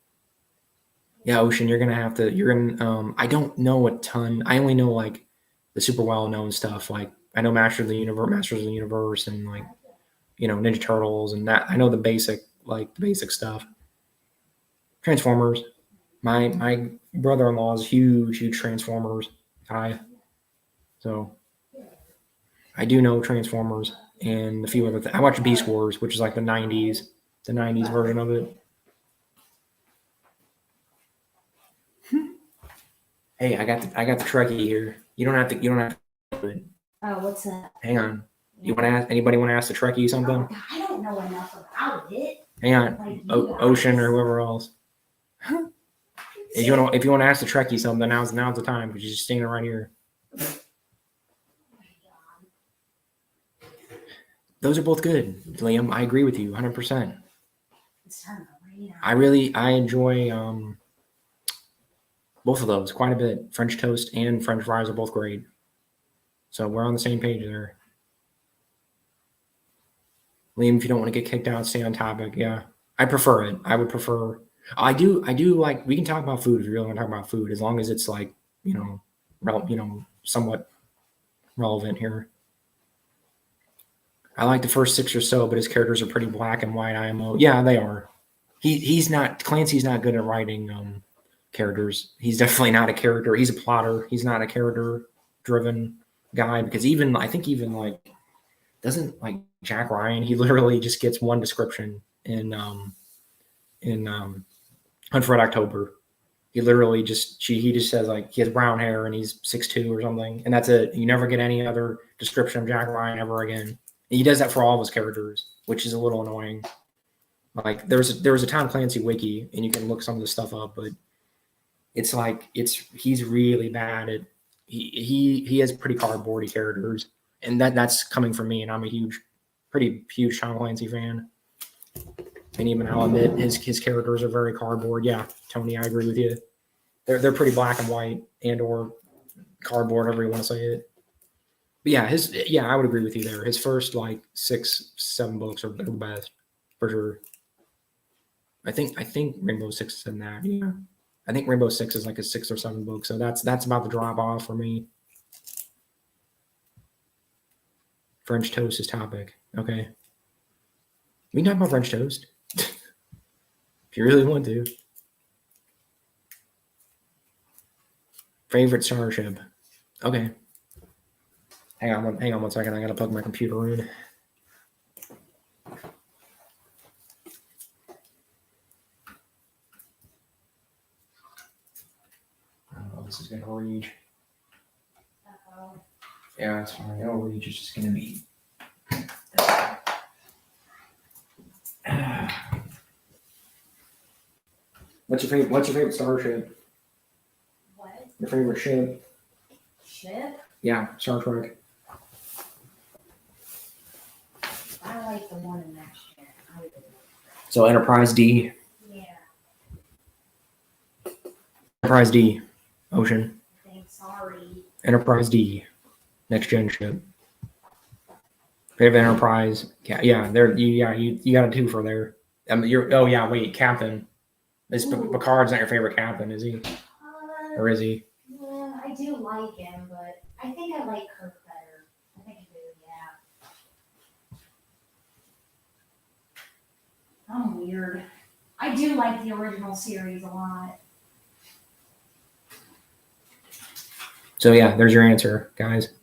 Yeah, Ocean, you're gonna I don't know a ton. I only know like the super well-known stuff. Like I know Masters of the Universe and like, Ninja Turtles and that. I know the basic stuff. Transformers. My brother-in-law is huge Transformers guy. So I do know Transformers and a few other things. I watched Beast Wars, which is like the 90s version of it. Hey, I got the Trekkie here. You don't have to do it. Oh, what's that? Hang on. Anybody want to ask the Trekkie something? Oh, I don't know enough about it. Hang on. Ocean or whoever else. If you want to ask the Trekkie something, now's the time, because you're just standing right here. Those are both good, Liam. I agree with you 100%. I enjoy both of those quite a bit. French toast and French fries are both great. So we're on the same page there. Liam, if you don't want to get kicked out, stay on topic. Yeah, I prefer it. I would prefer. I do like. We can talk about food if you really want to talk about food, as long as it's like somewhat relevant here. I like the first 6 or so, but his characters are pretty black and white IMO. Yeah, they are. He's not Clancy's not good at writing characters. He's definitely not a character. He's a plotter. He's not a character-driven guy, because even like doesn't like Jack Ryan. He literally just gets one description in Hunt for Red October. He literally just says like he has brown hair and he's 6'2" or something, and that's it. You never get any other description of Jack Ryan ever again. And he does that for all of his characters, which is a little annoying. Like there was a Tom Clancy wiki, and you can look some of the stuff up, but it's like he's really bad at he has pretty cardboardy characters, and that's coming from me, and I'm a pretty huge Tom Clancy fan. And even I'll admit his characters are very cardboard. Yeah, Tony, I agree with you. They're pretty black and white and or cardboard, however you want to say it. But yeah, I would agree with you there. His first like 6, 7 books are the best for sure. I think Rainbow Six is in that. Yeah, I think Rainbow Six is like a 6 or 7 book, so that's about the drop off for me. French toast is topic. Okay, we can talk about French toast if you really want to. Favorite starship. Okay. Hang on one second. I gotta plug my computer in. Oh, this is gonna reach. Yeah, it's fine. It'll reach. It's just gonna be. What's your favorite starship? What? Your favorite ship? Ship? Yeah, Star Trek. I like the one in that ship. So Enterprise D. Yeah. Enterprise D. Ocean. Sorry. Enterprise D. Next gen ship. Favorite Enterprise. Yeah. There. You got a 2 for there. Wait, Captain. This Picard's not your favorite captain, is he? Or is he? Yeah, I do like him, but I think I like Kirk better. I think I do, yeah. I'm weird. I do like the original series a lot. So yeah, there's your answer, guys.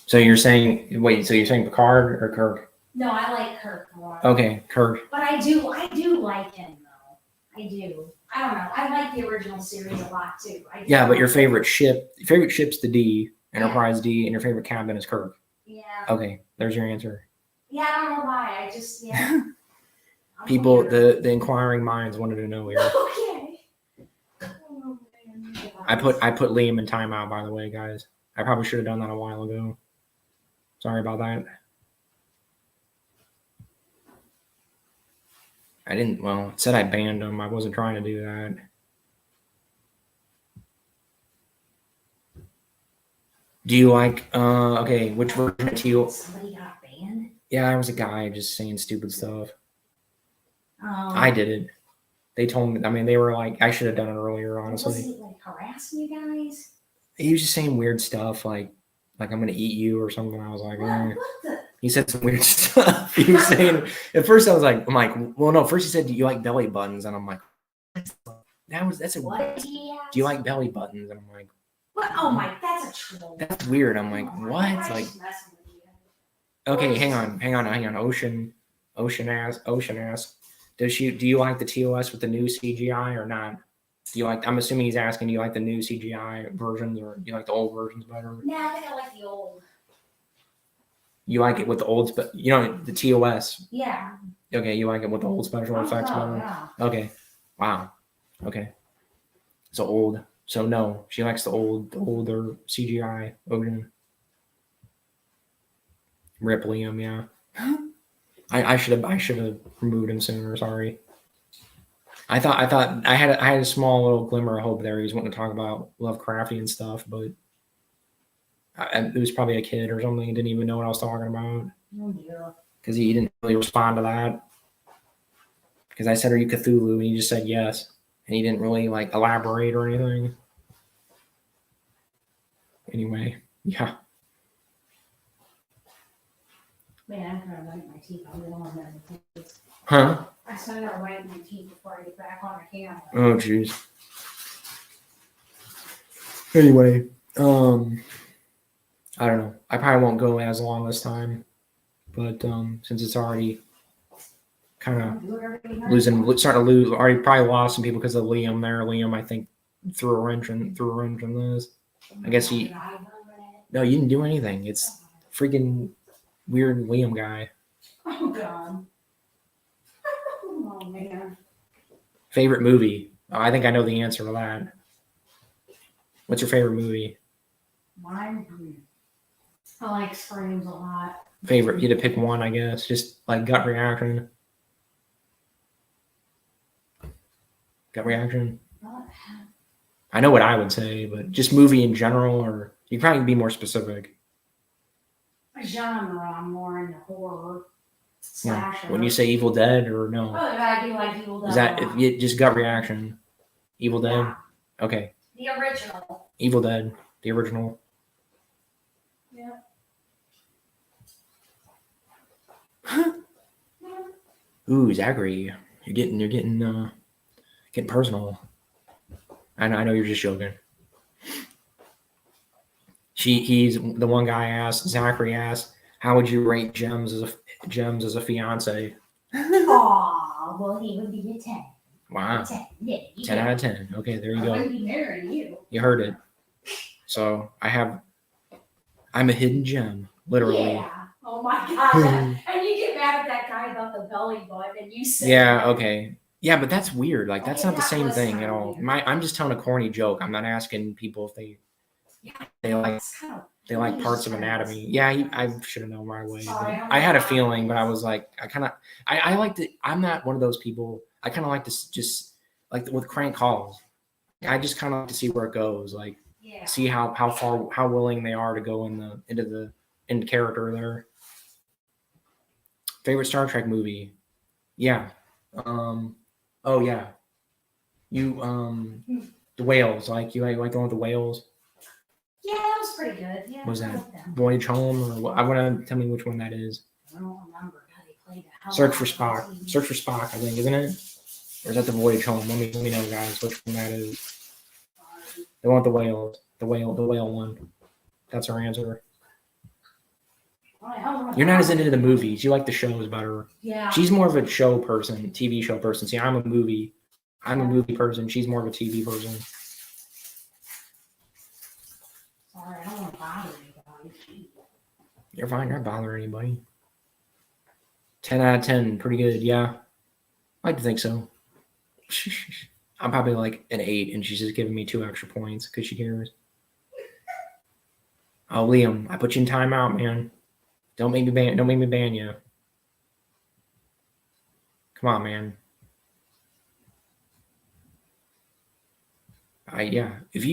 So you're saying Picard or Kirk? No, I like Kirk more. Okay, Kirk. But I do like him though. I do. I don't know. I like the original series a lot too. Yeah, but your favorite ship's the D, Enterprise D, and your favorite captain is Kirk. Yeah. Okay, there's your answer. Yeah, I don't know why. I just I'm People, weird. the inquiring minds wanted to know here. Okay. Oh, man. I put Liam in timeout, by the way, guys. I probably should have done that a while ago. Sorry about that. I didn't. Well, it said I banned him. I wasn't trying to do that. Do you like? Okay, which version of TOS? Somebody got banned. Yeah, I was a guy just saying stupid stuff. I did it. They told me. I mean, they were like, I should have done it earlier. Was Honestly, he like harassing you guys? he was just saying weird stuff like I'm gonna eat you or something. I was like, What the? He said some weird stuff. He was saying at first I'm like, well, no. First he said, do you like belly buttons? And I'm like, that's a. What did he ask? Do you like belly buttons? And I'm like, What? Oh my, that's a troll. that's weird. I'm like, Oh my what? God, I'm Like, just messing with you. okay, hang on. Ocean ask. Do you like the TOS with the new CGI or not? Do you like? I'm assuming he's asking, do you like the new CGI versions or do you like the old versions better? No, I think I like the old. You like it with the old, but the TOS. Yeah. Okay, you like it with the old special effects better. Yeah. Okay, wow. Okay, so old. So no, she likes the older CGI Odin. Rip Liam, yeah. I should have removed him sooner. Sorry. I thought I had a small little glimmer of hope there. He was wanting to talk about Lovecraftian stuff, but it was probably a kid or something. He didn't even know what I was talking about Oh, yeah. because he didn't really respond to that. Because I said, "Are you Cthulhu?" and he just said yes, and he didn't really like elaborate or anything. Anyway, yeah. Man, I'm trying to whiten my teeth. I really want to have my teeth. Huh? I said I gotta whiten my teeth before I get back on the camera. Oh, jeez. Anyway, I don't know. I probably won't go as long this time, but since it's already kind of starting to lose, already probably lost some people because of Liam there. Liam, I think, threw a wrench in this. I guess no, you didn't do anything. It's freaking weird Liam guy. Oh, God. Oh, man. Favorite movie? Oh, I think I know the answer to that. What's your favorite movie? Mine? I like Screams a lot. Favorite? You had to pick one, I guess. Just like gut reaction. Gut reaction. What? I know what I would say, but just movie in general, or you probably be more specific. Genre, I'm more into horror, slasher. When you say Evil Dead, or Oh, no, I do like Evil Dead. is that if you just gut reaction? Evil Dead. Yeah. Okay. The original. Evil Dead, the original. Yeah. Ooh, Zachary, you're getting personal. I know you're just joking. He's the one guy asked. Zachary asked, "How would you rate Gems as a fiance?" Aw, well, he would be a 10. Wow, 10. Yeah, 10 out of 10. Okay, there you I go. wouldn't be marrying you. You heard it. So I'm a hidden gem, literally. Yeah. Oh my god. And you get mad at that guy about the belly button, and you say, Yeah. Okay. Yeah, but that's weird. Like that's Okay, not the that same was thing kinda at all. weird. I'm just telling a corny joke. I'm not asking people if they like It's kind of they like Please parts of tell anatomy. us. Yeah, I should have known right away. Sorry, But I'm I had a not- feeling, but I was like, I like to. I'm not one of those people. I kind of like to just like with crank calls. I just kind of like to see where it goes. Like yeah. see how willing they are to go into character there. Favorite Star Trek movie? Yeah. Oh yeah. You the whales. Like you like going with the whales. Yeah, that was pretty good. Yeah, Was I that like them. Voyage Home or what? I want to tell me which one that is. I don't remember how they played it. Search for Spock. Search for Spock, I think, isn't it? Or is that the Voyage Home? Let me know, guys, which one that is. The one with the whales. The whale one. That's our answer. You're not as into the movies. You like the shows better. Yeah. She's more of a show person, TV show person. See, I'm a movie person. She's more of a TV person. Sorry, I don't want to bother anybody. You're fine. You're not bothering anybody. 10 out of 10. Pretty good. Yeah. I like to think so. I'm probably like an 8, and she's just giving me 2 extra points because she cares. Oh, Liam, I put you in timeout, man. Don't make me ban you. Come on, man. Yeah. If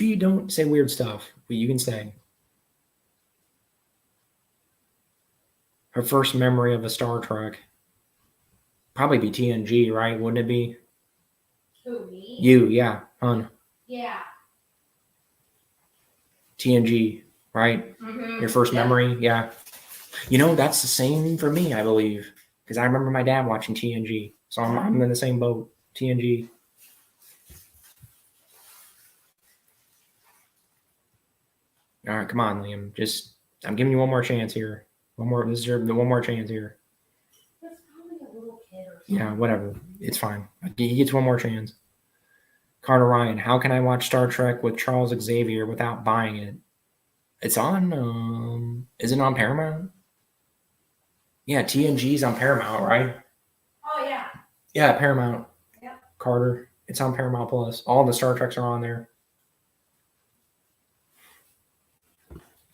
you don't say weird stuff, you can stay. Her first memory of a Star Trek. Probably be TNG, right? Wouldn't it be? Who, me? You, yeah, hun. Yeah. TNG, right? Mm-hmm. Your first memory, yeah. You know, that's the same for me, I believe, because I remember my dad watching TNG, so I'm in the same boat. TNG. All right, come on, Liam. I'm giving you one more chance here. This is the one more chance here. That's probably a little kid or something. Yeah, whatever. It's fine. He gets one more chance. Carter Ryan, how can I watch Star Trek with Charles Xavier without buying it? It's on. Is it on Paramount? Yeah, TNG's on Paramount, right? Oh, yeah. Yeah, Paramount. Yep. Carter. It's on Paramount Plus. All the Star Treks are on there.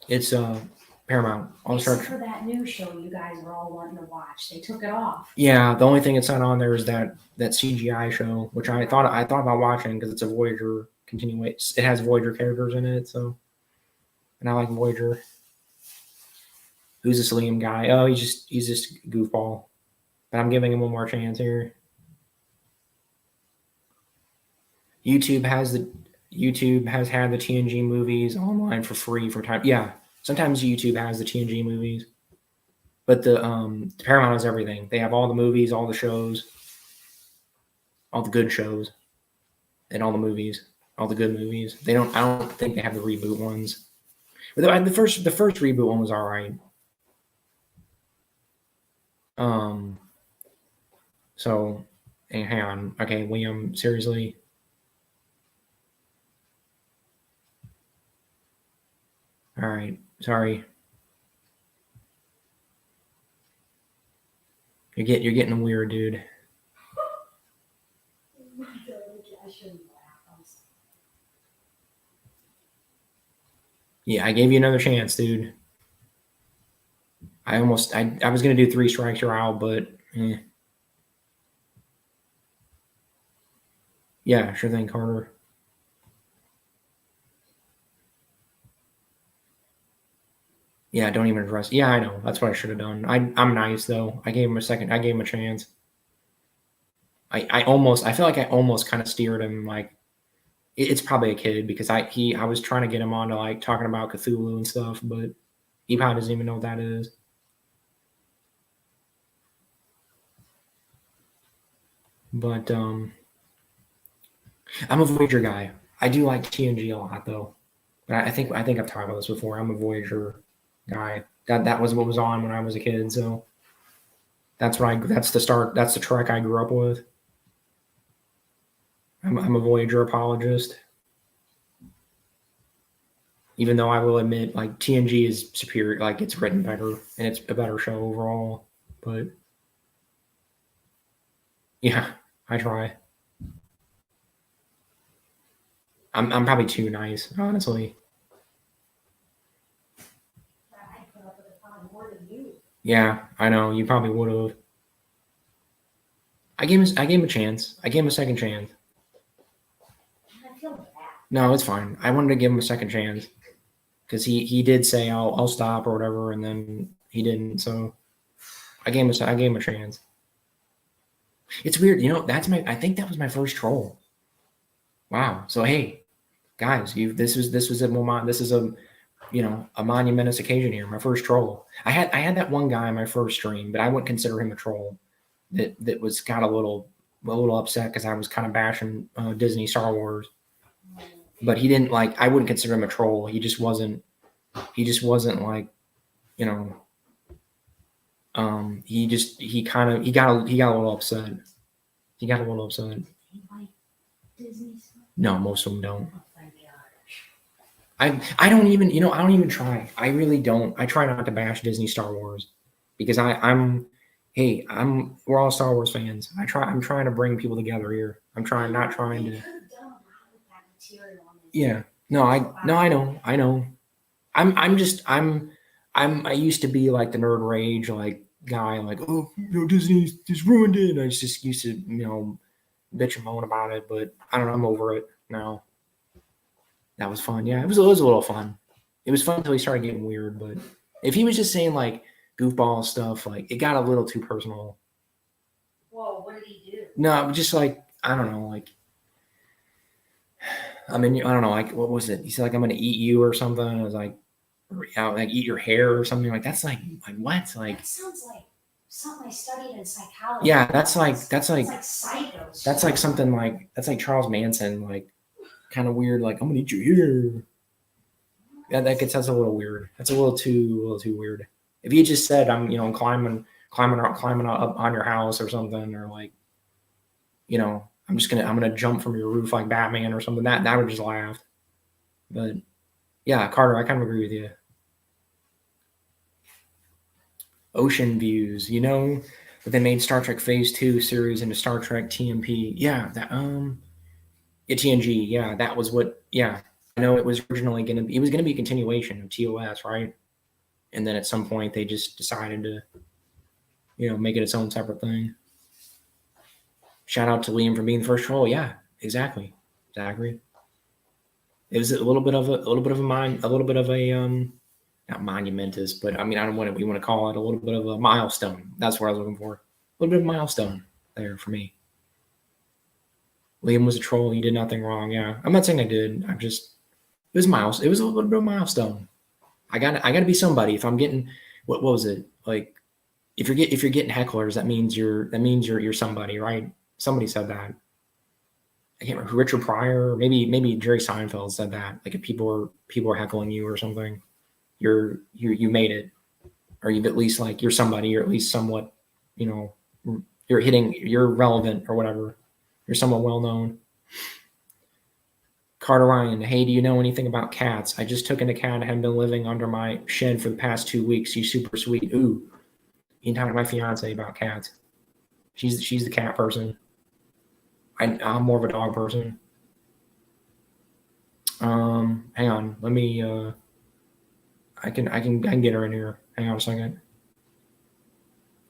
It's Paramount. All the Star Except for that new show you guys were all wanting to watch. They took it off. Yeah, the only thing it's not on there is that CGI show, which I thought about watching because it's a Voyager continuation. It has Voyager characters in it, so and I like Voyager. Who's this Liam guy? Oh, he's just goofball. But I'm giving him one more chance here. YouTube has had the TNG movies online for free for time. Yeah, sometimes YouTube has the TNG movies, but the Paramount has everything. They have all the movies, all the shows, all the good shows, and all the movies, all the good movies. I don't think they have the reboot ones. But the first reboot one was all right. So, hang on. Okay, Liam, seriously. All right, sorry. You're getting weird, dude. I shouldn't laugh. Yeah, I gave you another chance, dude. I was gonna do 3 strikes you're out, but Yeah, sure thing, Carter. Yeah, don't even address. Yeah, I know. That's what I should have done. I'm nice though. I gave him a second. I gave him a chance. I feel like I almost kind of steered him like it's probably a kid because I was trying to get him on to like talking about Cthulhu and stuff, but he probably doesn't even know what that is. But I'm a Voyager guy. I do like TNG a lot though. But I think I've talked about this before. I'm a Voyager guy. That was what was on when I was a kid, so that's the Trek I grew up with. I'm a Voyager apologist. Even though I will admit, like TNG is superior, like it's written better and it's a better show overall. But yeah, I try. I'm probably too nice, honestly. I put up with it probably more than you. Yeah, I know. You probably would have. I gave him a chance. I gave him a second chance. I feel bad. No, it's fine. I wanted to give him a second chance because he did say I'll stop or whatever, and then he didn't. So I gave him a chance. It's weird, you know. I think that was my first troll. Wow. So hey, guys, this was a moment. This is a monumentous occasion here. My first troll. I had that one guy in my first stream, but I wouldn't consider him a troll. That was got a little upset because I was kind of bashing Disney Star Wars. But he didn't like. I wouldn't consider him a troll. He just wasn't. Like, you know. He got a little upset. He got a little upset. You like Disney stuff? No, most of them don't. Oh my gosh. I don't even try. I really don't. I try not to bash Disney Star Wars because we're all Star Wars fans. I'm trying to bring people together here. Not trying to. They could have done a lot with that material on this. Yeah. No, I know. I used to be like the nerd rage like guy, like, oh, Disney just ruined it. And I just used to, bitch and moan about it, but I don't know, I'm over it now. That was fun. Yeah, it was a little fun. It was fun until he started getting weird, but if he was just saying like goofball stuff, like it got a little too personal. Whoa, what did he do? No, just like, I don't know, like, I mean, I don't know, like, what was it? He said like, I'm gonna eat you or something. I was like eat your hair or something. Like that's like what? Like That sounds like something I studied in psychology. yeah, that's like psycho. that's like something like that's like Charles Manson, like kind of weird. Like I'm gonna eat your hair. Yeah, that's a little weird. That's a little too weird. If you just said I'm climbing up on your house or something, or like I'm gonna jump from your roof like Batman or something, that would just laugh. But yeah, Carter, I kind of agree with you. Ocean views, but they made Star Trek Phase 2 series into Star Trek TMP. Yeah, that TNG. Yeah, that was what. Yeah, I know it was originally gonna be. It was gonna be a continuation of TOS, right? And then at some point they just decided to, make it its own separate thing. Shout out to Liam for being the first troll. Yeah, exactly. It was a little bit of a not monumentous, but I mean, I don't want to. We want to call it a little bit of a milestone. That's what I was looking for. A little bit of a milestone there for me. Liam was a troll. He did nothing wrong. Yeah, I'm not saying I did. It was It was a little bit of a milestone. I got to be somebody. If I'm getting what was it like? If you're getting hecklers, that means you're somebody, right? Somebody said that. I can't remember. Richard Pryor, maybe Jerry Seinfeld said that. Like if people are heckling you or something, you made it, or you've at least like you're somebody. You're at least somewhat, you're relevant or whatever. You're somewhat well known. Carter Ryan, hey, do you know anything about cats? I just took in a cat and have been living under my shed for the past 2 weeks. She's super sweet. Ooh, you can talk to my fiance about cats. She's the cat person. I'm more of a dog person. Hang on. Let me. I can get her in here. Hang on a second.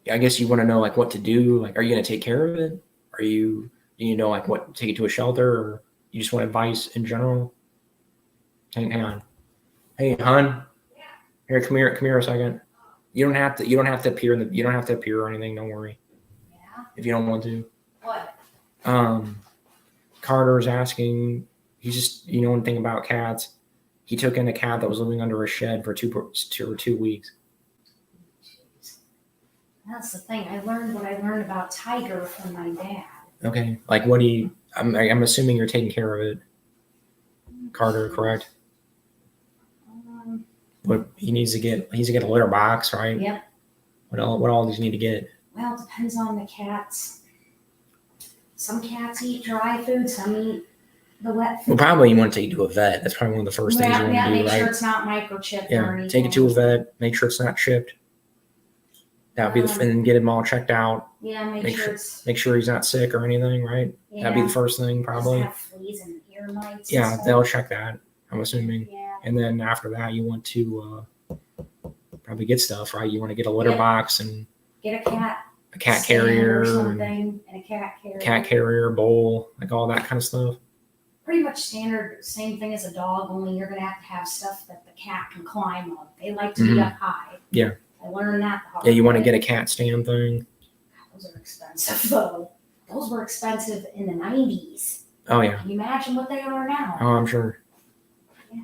Yeah, I guess you want to know like what to do. Like, are you gonna take care of it? Are you Do you know like what take it to a shelter, or you just want advice in general? Hang on. Hey, hon. Here, come here a second. You don't have to appear you don't have to appear or anything. Don't worry Yeah. if you don't want to. What? Carter's asking. He's just anything about cats. He took in a cat that was living under a shed for 2 weeks. Jeez. That's the thing. I learned what I learned about Tiger from my dad. Okay, like what do you? I'm assuming you're taking care of it, Carter, correct? But he needs to get a litter box, right? Yep. What all does he need to get? Well, it depends on the cats. Some cats eat dry food, some eat the wet food. Well, probably you want to take it to a vet. That's probably one of the first things you want to do, make right? sure it's not microchipped or Yeah, anything. take it to a vet. Make sure it's not chipped. That'd be and then get him all checked out. Yeah, Make sure he's not sick or anything, right? Yeah. That'd be the first thing, probably. Does it have fleas and ear mites? Yeah, they'll check that. I'm assuming. Yeah. And then after that, you want to probably get stuff, right? You want to get a litter box and get a cat carrier, or something, and a cat carrier. Cat carrier, bowl, like all that kind of stuff. Pretty much standard, same thing as a dog, only you're going to have stuff that the cat can climb up. They like to be up high. Yeah. I learned that the hard Yeah, you want to way. get a cat stand thing. Those are expensive, though. Those were expensive in the 90s. Oh, yeah. Can you imagine what they are now? Oh, I'm sure. Yeah.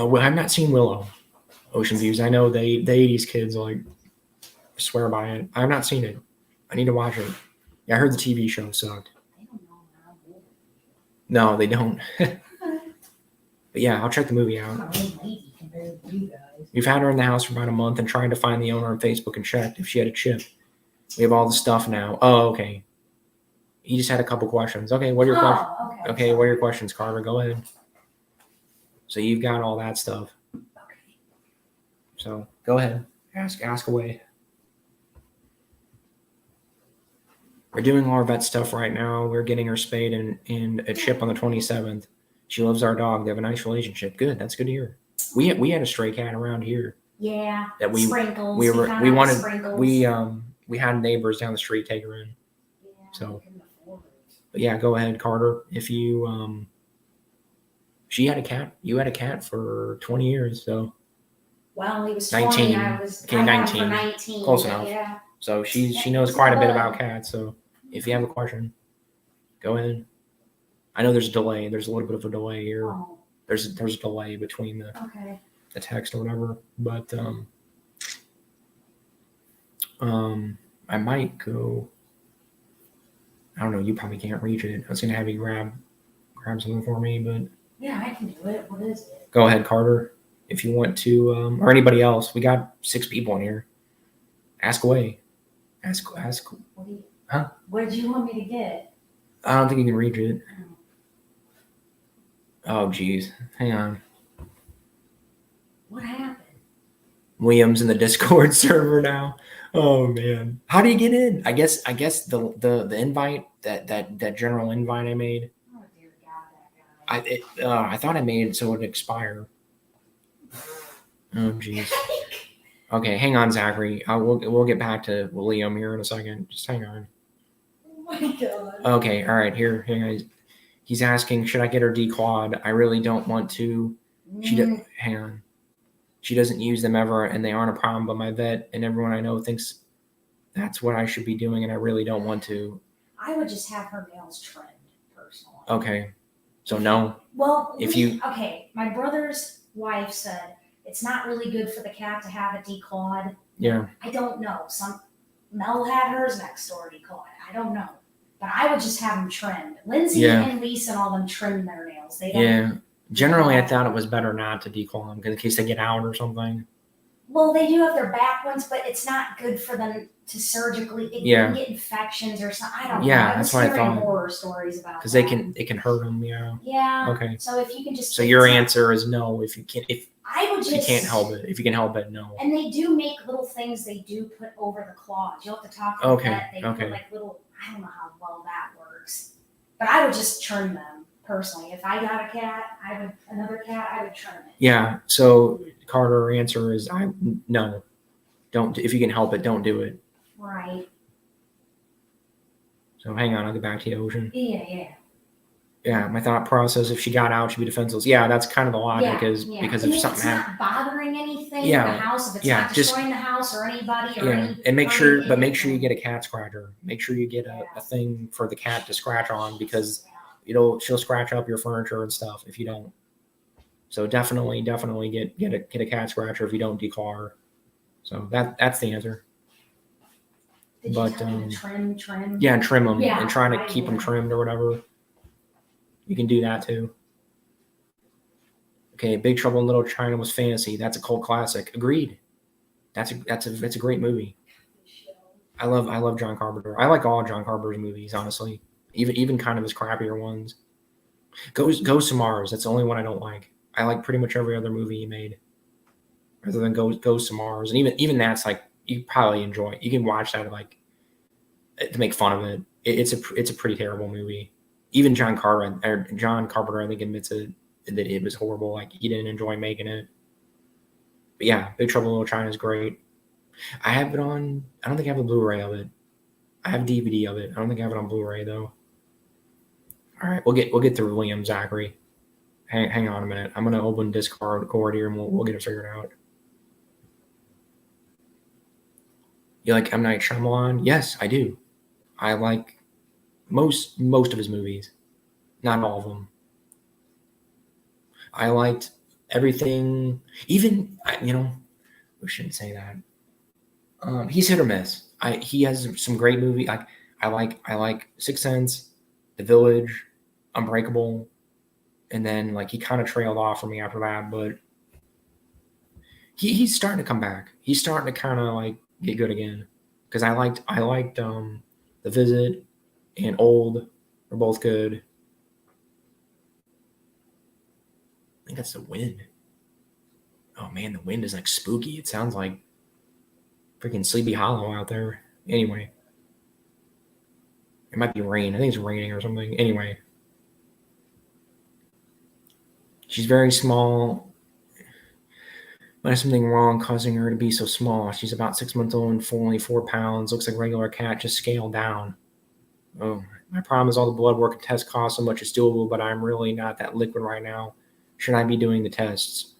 Well, I've not seen Willow, Ocean Views. I know the 80s kids like swear by it. I've not seen it. I need to watch it. Yeah, I heard the TV show sucked. They don't know how old. No, they don't. But yeah, I'll check the movie out. I'm an old lady compared to you guys. We've had her in the house for about a month and tried to find the owner on Facebook and checked if she had a chip. We have all the stuff now. Oh, okay. He just had a couple questions. Okay, what are your questions? Okay. Okay, what are your questions, Carter? Go ahead. So you've got all that stuff. Okay. So go ahead. Ask away. We're doing all our vet stuff right now. We're getting her spayed and a chip on the 27th. She loves our dog. They have a nice relationship. Good. That's good to hear. We had a stray cat around here. Yeah. That we Sprinkles. we had neighbors down the street take her in. Yeah, So- I couldn't afford it. But yeah, go ahead, Carter. If you she had a cat. You had a cat for 20 years, so Well, he was 19. 20. I was Okay, I had him 19. for 19. Close but enough. Yeah. so she knows quite a bit about cats. So if you have a question, go ahead. I know there's a delay. There's a little bit of a delay here. Oh, There's a delay between the okay. text or whatever. But I might go. I don't know. You probably can't reach it. I was gonna have you grab something for me, but Yeah, I can do it. What is it? go ahead, Carter. If you want to, or anybody else. We got 6 people in here. Ask away. Ask. What do you? Huh? What did you want me to get? I don't think you can reach it. Oh, geez. Hang on. What happened? William's in the Discord server now. Oh man, how do you get in? I guess the invite that general invite I made. Oh dear God, that guy. I thought I made it so it would expire. Oh jeez. Okay, hang on, Zachary. We'll get back to William here in a second. Just hang on. Oh my God. Okay, all right. Here, guys. He's asking, should I get her declawed? I really don't want to. Hang on. She doesn't use them ever, and they aren't a problem. But my vet and everyone I know thinks that's what I should be doing, and I really don't want to. I would just have her nails trimmed, personally. Okay, so no. Well, If you- okay, my brother's wife said it's not really good for the cat to have it declawed. Yeah, I don't know. Mel had hers next door declawed. I don't know. But I would just have them trimmed. Lindsay Yeah. and Lisa and all them trim their nails. They don't. yeah. Generally, I thought it was better not to declaw them in case they get out or something. Well, they do have their back ones, but it's not good for them to surgically. It Yeah. can get infections or something. I don't know. Yeah, I that's was what I hearing thought. horror stories about Because that. it can hurt them. Yeah. Yeah. Okay. So if you can just. So your answer is no. If you I would just. you can't help it. If you can help it, no. And they do make little things they do put over the claws. You'll have to talk to Okay, the vet. They okay. put like little, I don't know how well that works. But I would just trim them personally. If I got another cat, I would trim it. Yeah. So Carter, answer is no. Don't. If you can help it, don't do it. Right. So hang on, I'll get back to you, Ocean. Yeah. Yeah, my thought process: if she got out, she'd be defenseless. Yeah, that's kind of the logic, because And if something it's happened, not bothering anything, Yeah, the house, if it's yeah, not just- destroying the house or anybody or yeah, any. and make sure you anything. get a cat scratcher. Make sure you get a thing for the cat to scratch on, because she'll scratch up your furniture and stuff if you don't. So definitely get a cat scratcher if you don't declaw. So that's the answer. Did But, you tell me to trim? Yeah, and trim them, Yeah, and trying to I keep them would. trimmed or whatever. You can do that too. Okay, Big Trouble in Little China was fantasy. That's a cult classic. Agreed. That's a great movie. I love John Carpenter. I like all John Carpenter's movies, honestly. Even kind of his crappier ones. Ghost to Mars. That's the only one I don't like. I like pretty much every other movie he made, other than Ghost to Mars, and even that's like, you probably enjoy it. You can watch that like to make fun of it. It's a pretty terrible movie. Even John Carpenter, I think, admits it, that it was horrible. Like, he didn't enjoy making it. But yeah, Big Trouble in Little China is great. I have it on. I don't think I have a Blu-ray of it. I have DVD of it. I don't think I have it on Blu-ray though. All right, we'll get through William Zachary. Hang on a minute. I'm gonna open Discord here, and we'll get it figured out. You like M. Night Shyamalan? Yes, I do. I like most of his movies, not all of them. I liked everything. Even we shouldn't say that. He's hit or miss. He has some great movies. I like Sixth Sense, The Village, Unbreakable, and then like he kind of trailed off for me after that. But he's starting to come back. He's starting to kind of like get good again. Because I liked The Visit and Old are both good. I think that's The Wind. Oh man, The Wind is like spooky. It sounds like freaking Sleepy Hollow out there. Anyway, it might be rain. I think it's raining or something. Anyway, she's very small. But there's something wrong causing her to be so small. She's about 6 months old and only 4 pounds. Looks like a regular cat, just scaled down. Oh, my problem is all the blood work and tests cost so much. It's doable, but I'm really not that liquid right now. Should I be doing the tests?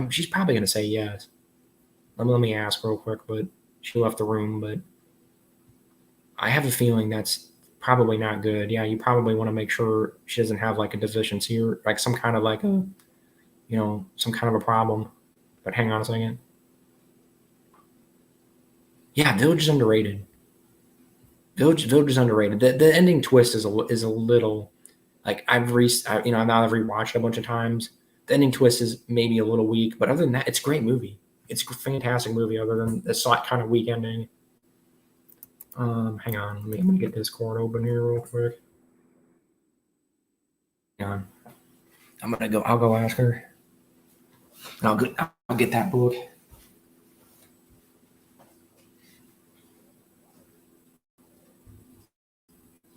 She's probably gonna say yes. Let me ask real quick, but she left the room. But I have a feeling that's probably not good. Yeah, you probably want to make sure she doesn't have like a deficiency or like some kind of like some kind of a problem. But hang on a second. Yeah, Village is underrated. Village is underrated. The ending twist is a little, like, now I've rewatched it a bunch of times. The ending twist is maybe a little weak, but other than that, it's a great movie. It's a fantastic movie. Other than the kind of weak ending. Hang on, I'm gonna get Discord open here real quick. Hang on, I'll go ask her. I'll get that book.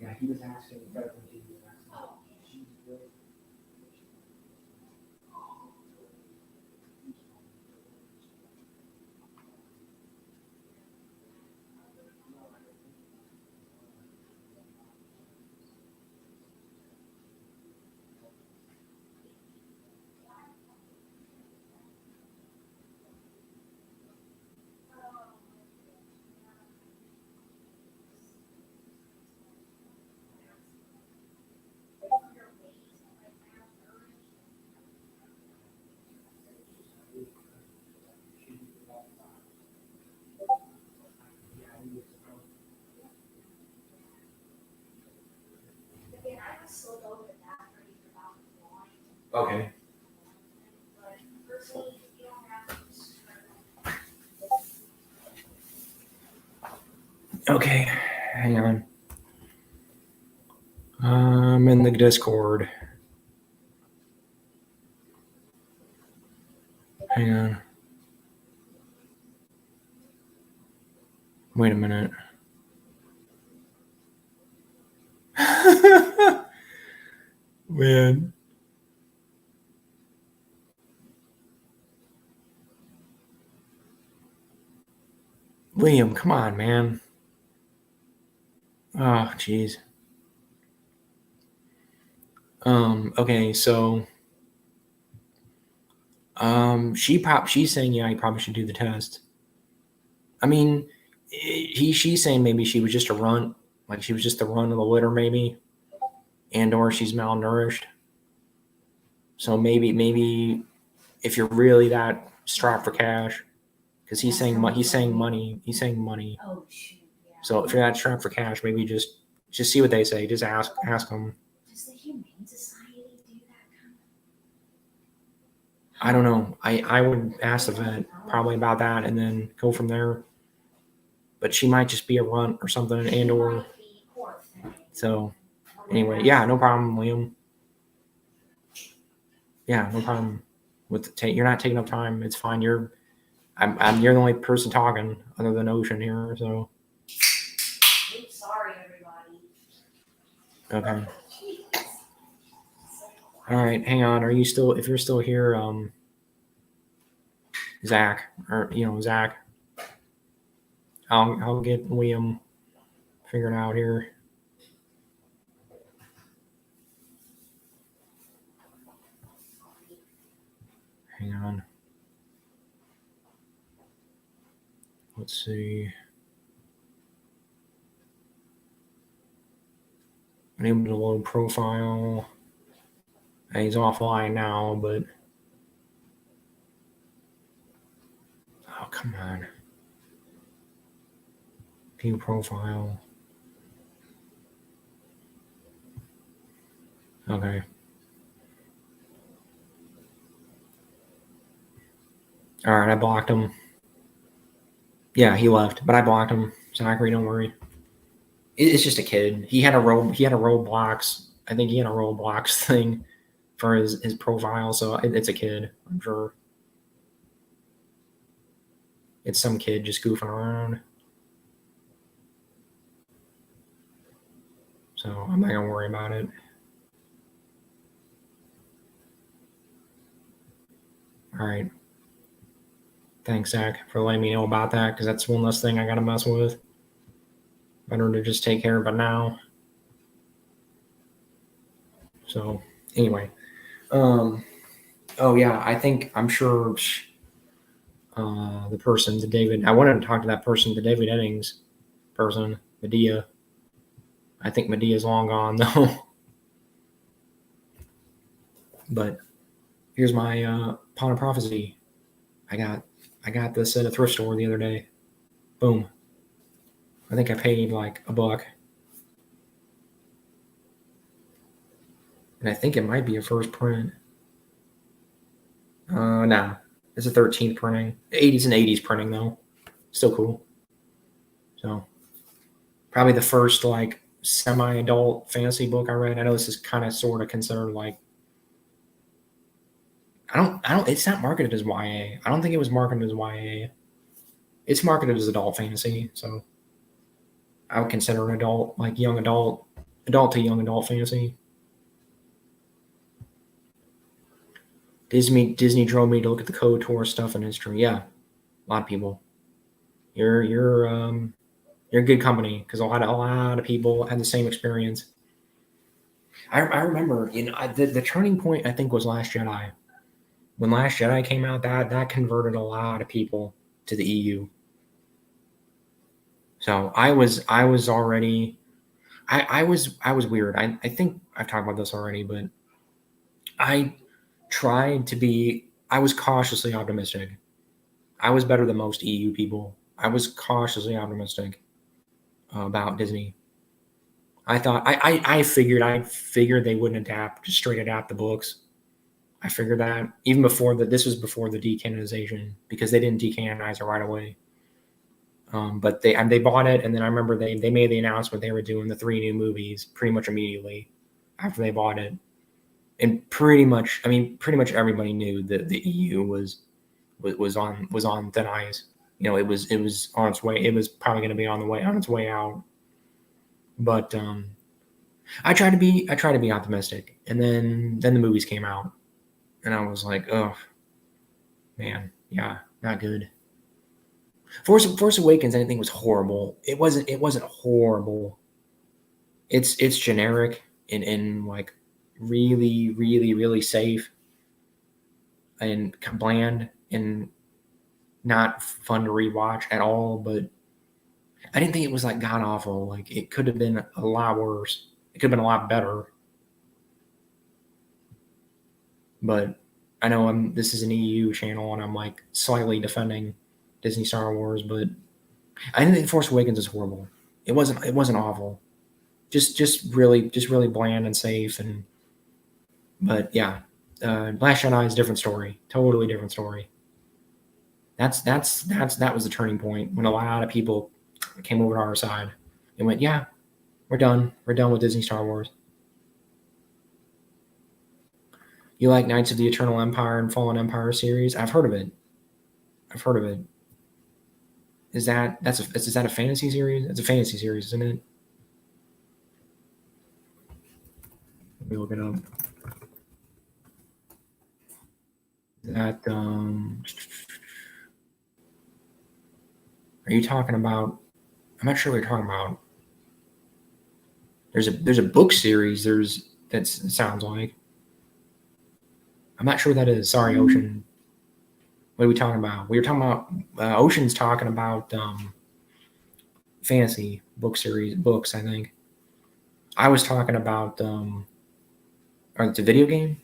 Yeah, he was asking. Okay. Okay, hang on. I'm in the Discord. Hang on. Wait a minute. Man. Liam, come on, man. Oh, jeez. Okay, so she's saying, yeah, you probably should do the test. I mean, she's saying maybe she was just a runt, like she was just the run of the litter, maybe, and or she's malnourished. So maybe if you're really that strapped for cash, because he's saying money, he's saying money. Oh shoot, yeah. So if you're that strapped for cash, maybe just see what they say. Just ask them. Does the Humane Society do that kind I don't know. I would ask the vet probably about that and then go from there. But she might just be a runt or something, and or so. Anyway, yeah, no problem, Liam. Yeah, no problem. You're not taking up time. It's fine. You're the only person talking other than Ocean here. So Oops, sorry, everybody. okay. All right, hang on. Are you still? If you're still here, Zach, or Zach, I'll get Liam figured out here. Hang on. Let's see. Enable to load profile. He's offline now, but oh, come on. View profile. Okay. All right, I blocked him. Yeah, he left, but I blocked him. Zachary, don't worry. It's just a kid. He had a Roblox. I think he had a Roblox thing for his profile, so it's a kid. I'm sure. It's some kid just goofing around. So I'm not gonna worry about it. All right. Thanks, Zach, for letting me know about that, because that's one less thing I gotta mess with. Better to just take care of it now. So anyway, oh yeah, I'm sure the person, the David. I wanted to talk to that person, the David Eddings person, Medea. I think Medea's long gone though. But here's my Pawn of Prophecy. I got this at a thrift store the other day. Boom. I think I paid like $1. And I think it might be a first print. No. It's a 13th printing. 80s and 80s printing though. Still cool. So probably the first like semi-adult fantasy book I read. I know this is kind of sort of considered like I don't it's not marketed as YA. I don't think it was marketed as YA. It's marketed as adult fantasy, so I would consider an adult, like young adult to young adult fantasy. Disney drove me to look at the KOTOR stuff and history. Yeah, a lot of people. You're good company because a lot of people had the same experience. I remember, the turning point I think was Last Jedi. When Last Jedi came out, that converted a lot of people to the EU. So I was already I was weird. I think I've talked about this already, but I was cautiously optimistic. I was better than most EU people. I was cautiously optimistic about Disney. I thought I figured they wouldn't just straight adapt the books. I figured that even before this was before the decanonization, because they didn't decanonize it right away. But they bought it, and then I remember they made the announcement they were doing the 3 new movies pretty much immediately after they bought it, and pretty much everybody knew that the EU was on thin ice. It was on its way. It was probably going to be on its way out. But I try to be optimistic, and then the movies came out, and I was like, oh man, yeah, not good. Force Awakens, I didn't think was horrible. It wasn't horrible, it's generic and like really, really, really safe and bland and not fun to rewatch at all. But I didn't think it was like god awful. Like it could have been a lot worse. It could have been a lot better. But I know this is an EU channel and I'm like slightly defending Disney Star Wars, but I didn't think Force Awakens is horrible. It wasn't awful. Just really bland and safe but yeah. Last Jedi is a different story. Totally different story. That was the turning point when a lot of people came over to our side and went, yeah, we're done. We're done with Disney Star Wars. You like Knights of the Eternal Empire and Fallen Empire series? I've heard of it. Is that a fantasy series? It's a fantasy series, isn't it? Let me look it up. That are you talking about? I'm not sure what you're talking about. There's a book series. It sounds like. I'm not sure what that is. Sorry, Ocean. What are we talking about? We were talking about Ocean's talking about fantasy book series books. I think. I was talking about or it's a video game.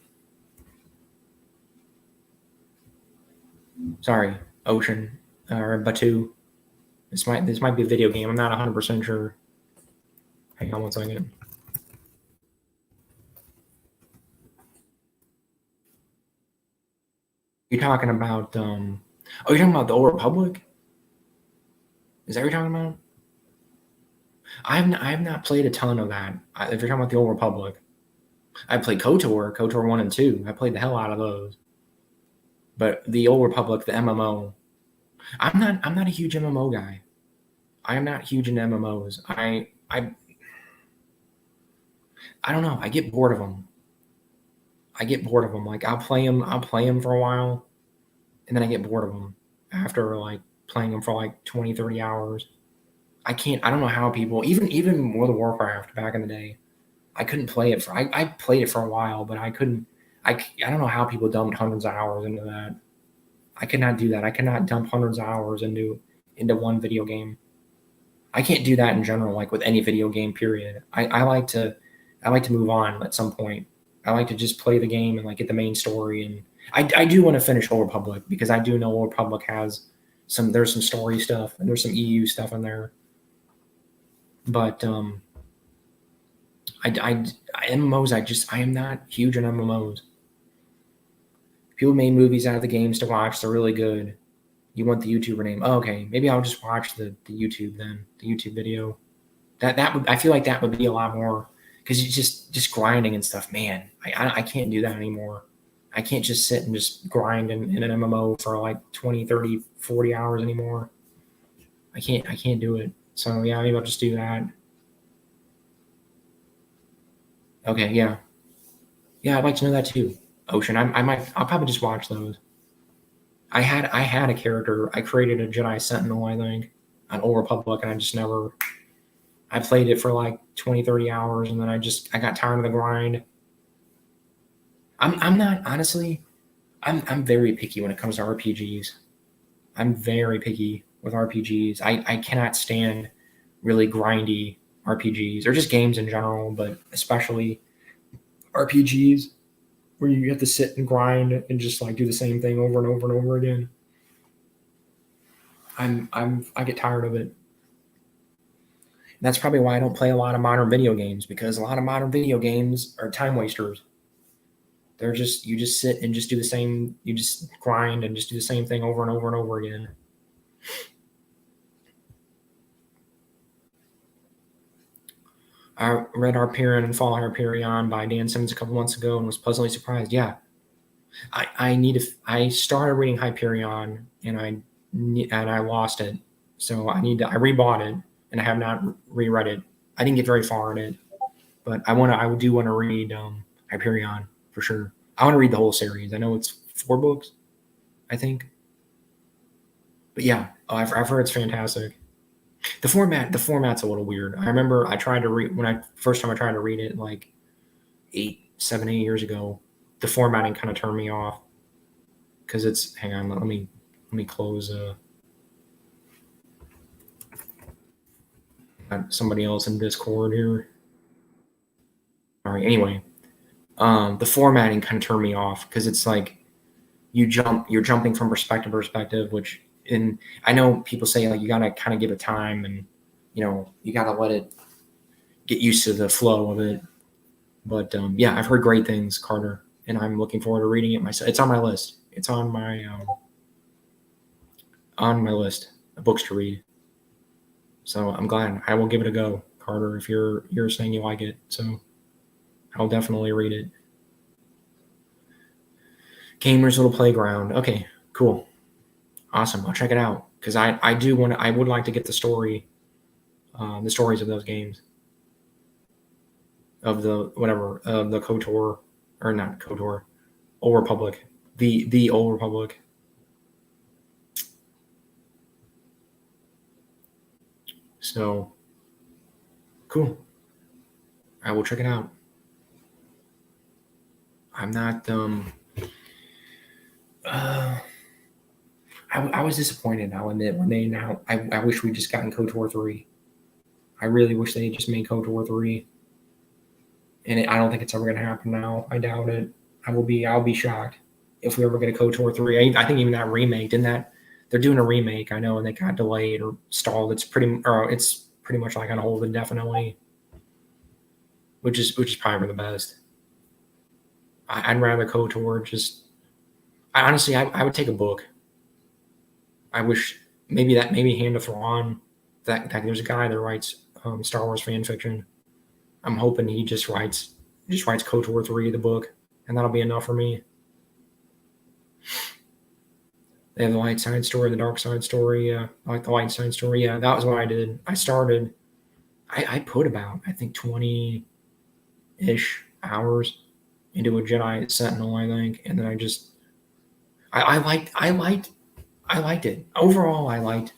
Sorry, Ocean or Batu. This might be a video game. I'm not 100% sure. Hang on one second. You're talking about you're talking about the Old Republic? Is that what you're talking about? I have not played a ton of that. If you're talking about the Old Republic, I played KOTOR 1 and 2. I played the hell out of those. But the Old Republic, the MMO, I'm not a huge MMO guy. I am not huge into MMOs. I don't know. I get bored of them. Like I'll play them for a while, and then I get bored of them after like playing them for like 20, 30 hours. I don't know how people, even World of Warcraft back in the day, I couldn't play it I played it for a while, but I couldn't, I don't know how people dumped hundreds of hours into that. I could not do that. I cannot dump hundreds of hours into one video game. I can't do that in general, like with any video game, period. I like to move on at some point. I like to just play the game and like get the main story. And I do want to finish Old Republic because I do know Old Republic has there's some story stuff and there's some EU stuff in there. But MMOs, I am not huge on MMOs. People made movies out of the games to watch. They're really good. You want the YouTuber name? Oh, okay, maybe I'll just watch the YouTube then, the YouTube video. I feel like that would be a lot more because you just grinding and stuff. Man, I can't do that anymore. I can't just sit and just grind in an MMO for like 20, 30, 40 hours anymore. I can't do it. So yeah, maybe I'll just do that. Okay, yeah. Yeah, I'd like to know that too. Ocean. I'll probably just watch those. I had a character. I created a Jedi Sentinel, I think, on Old Republic, and I just never. I played it for like 20, 30 hours, and then I got tired of the grind. I'm not honestly. I'm very picky when it comes to RPGs. I'm very picky with RPGs. I cannot stand really grindy RPGs or just games in general, but especially RPGs where you have to sit and grind and just like do the same thing over and over and over again. I get tired of it. And that's probably why I don't play a lot of modern video games, because a lot of modern video games are time wasters. They're you just sit and just do the same, you just grind and just do the same thing over and over and over again. I read Hyperion and Fall Hyperion by Dan Simmons a couple months ago and was pleasantly surprised. Yeah, I started reading Hyperion and I lost it, so I rebought it and I have not reread it. I didn't get very far in it, but I do want to read Hyperion for sure. I want to read the whole series. I know it's 4 books, I think, but yeah, I've heard it's fantastic. The format's a little weird. I remember I tried to read when I first time I tried to read it like 8 years ago. The formatting kind of turned me off because it's. Hang on, let me close. Got somebody else in Discord here. All right. Anyway, the formatting kind of turned me off because it's like you're jumping from perspective to perspective, which I know people say like you gotta kind of give it time and you gotta let it get used to the flow of it. But yeah, I've heard great things, Carter, and I'm looking forward to reading it myself. It's on my list. It's on my list of books to read. So I'm glad. I will give it a go, Carter. If you're saying you like it, so I'll definitely read it. Gamer's Little Playground. Okay, cool, awesome. I'll check it out because I would like to get the stories of those games, of the KOTOR, or not KOTOR, Old Republic, the Old Republic. So cool. I will check it out. I'm not I was disappointed, I'll admit, when they now. I wish we just gotten KOTOR 3. I really wish they just made KOTOR 3. And I don't think it's ever going to happen now. I doubt it. I'll be shocked if we ever get a KOTOR 3. I think even that remake, they're doing a remake, I know, and they got delayed or stalled. It's pretty much like on hold indefinitely, which is probably for the best. I'd rather KOTOR just. Honestly, I would take a book. I wish maybe Hand of Thrawn. That there's a guy that writes Star Wars fan fiction. I'm hoping he just writes KOTOR 3, the book, and that'll be enough for me. They have the light side story, the dark side story. Yeah, I like the light side story. Yeah, that was what I did. I started. I put about, I think, 20-ish hours into a Jedi Sentinel, I think, and then I liked it. Overall, I liked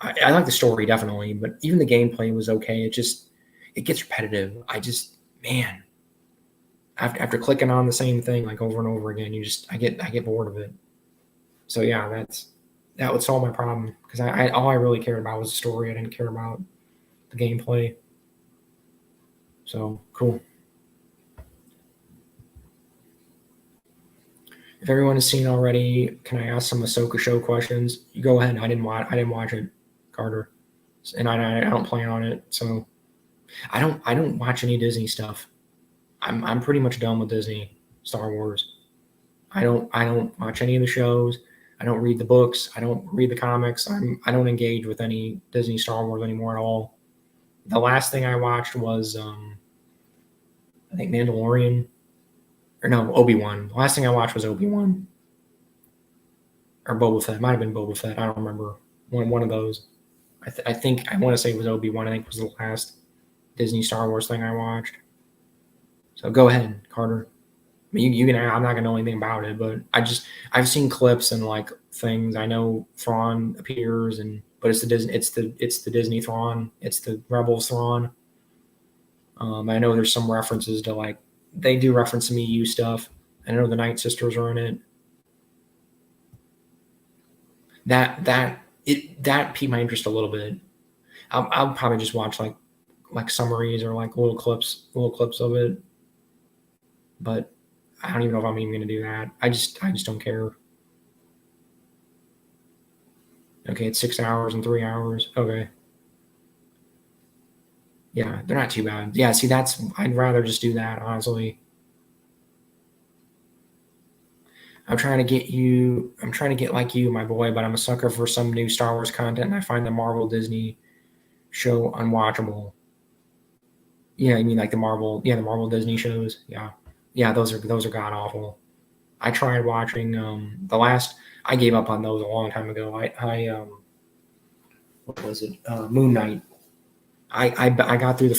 the story, definitely, but even the gameplay was okay. It gets repetitive. Man, after clicking on the same thing like over and over again, I get bored of it. So yeah, that would solve my problem because all I really cared about was the story. I didn't care about the gameplay. So cool. If everyone has seen already, can I ask some Ahsoka show questions? You go ahead. I didn't watch it, Carter, and I don't plan on it. So I don't watch any Disney stuff. I'm pretty much done with Disney Star Wars. I don't watch any of the shows. I don't read the books. I don't read the comics. I don't engage with any Disney Star Wars anymore at all. The last thing I watched was I think Mandalorian. Or no, Obi-Wan. The last thing I watched was Obi-Wan. Or Boba Fett. It might have been Boba Fett. I don't remember. One of those. I think I want to say it was Obi-Wan. I think it was the last Disney Star Wars thing I watched. So go ahead, Carter. I mean, you can. I'm not gonna know anything about it, but I've seen clips and like things. I know Thrawn appears, but it's the Disney. It's the Disney Thrawn. It's the Rebels Thrawn. I know there's some references to like. They do reference some EU stuff. I know the Night Sisters are in it. That piqued my interest a little bit. I'll probably just watch like summaries or like little clips of it. But I don't even know if I'm even going to do that. I just don't care. Okay, it's 6 hours and 3 hours. Okay. Yeah, they're not too bad. Yeah, see, I'd rather just do that, honestly. I'm trying to get like you, my boy, but I'm a sucker for some new Star Wars content, and I find the Marvel Disney show unwatchable. Yeah, I mean like the Marvel Disney shows. Yeah, those are god awful. I tried watching I gave up on those a long time ago. What was it? Moon Knight. I barely got through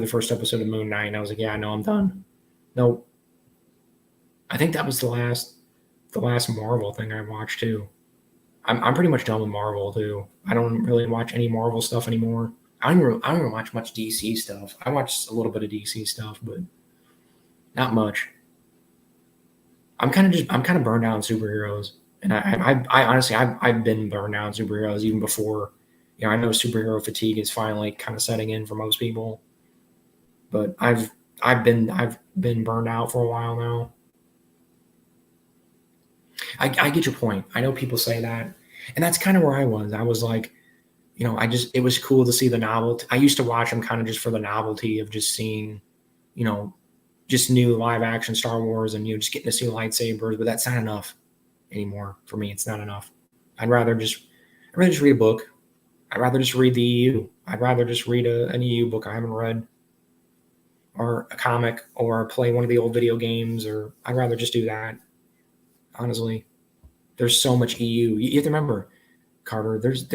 the first episode of Moon Knight, and I was like, yeah, no, I'm done. Nope. I think that was the last Marvel thing I watched too. I'm pretty much done with Marvel too. I don't really watch any Marvel stuff anymore. I don't even watch much DC stuff. I watch a little bit of DC stuff, but not much. I'm kind of burned out on superheroes, and I honestly I've been burned out on superheroes even before. I know superhero fatigue is finally kind of setting in for most people, but I've been burned out for a while now. I get your point. I know people say that, and that's kind of where I was. I was like, it was cool to see the novelty. I used to watch them kind of just for the novelty of just seeing, you know, just new live action Star Wars and just getting to see lightsabers, but that's not enough anymore for me. It's not enough. I'd rather just read a book. I'd rather just read the EU. I'd rather just read an EU book I haven't read, or a comic, or play one of the old video games, or I'd rather just do that. Honestly, there's so much EU. You have to remember, Carter. There's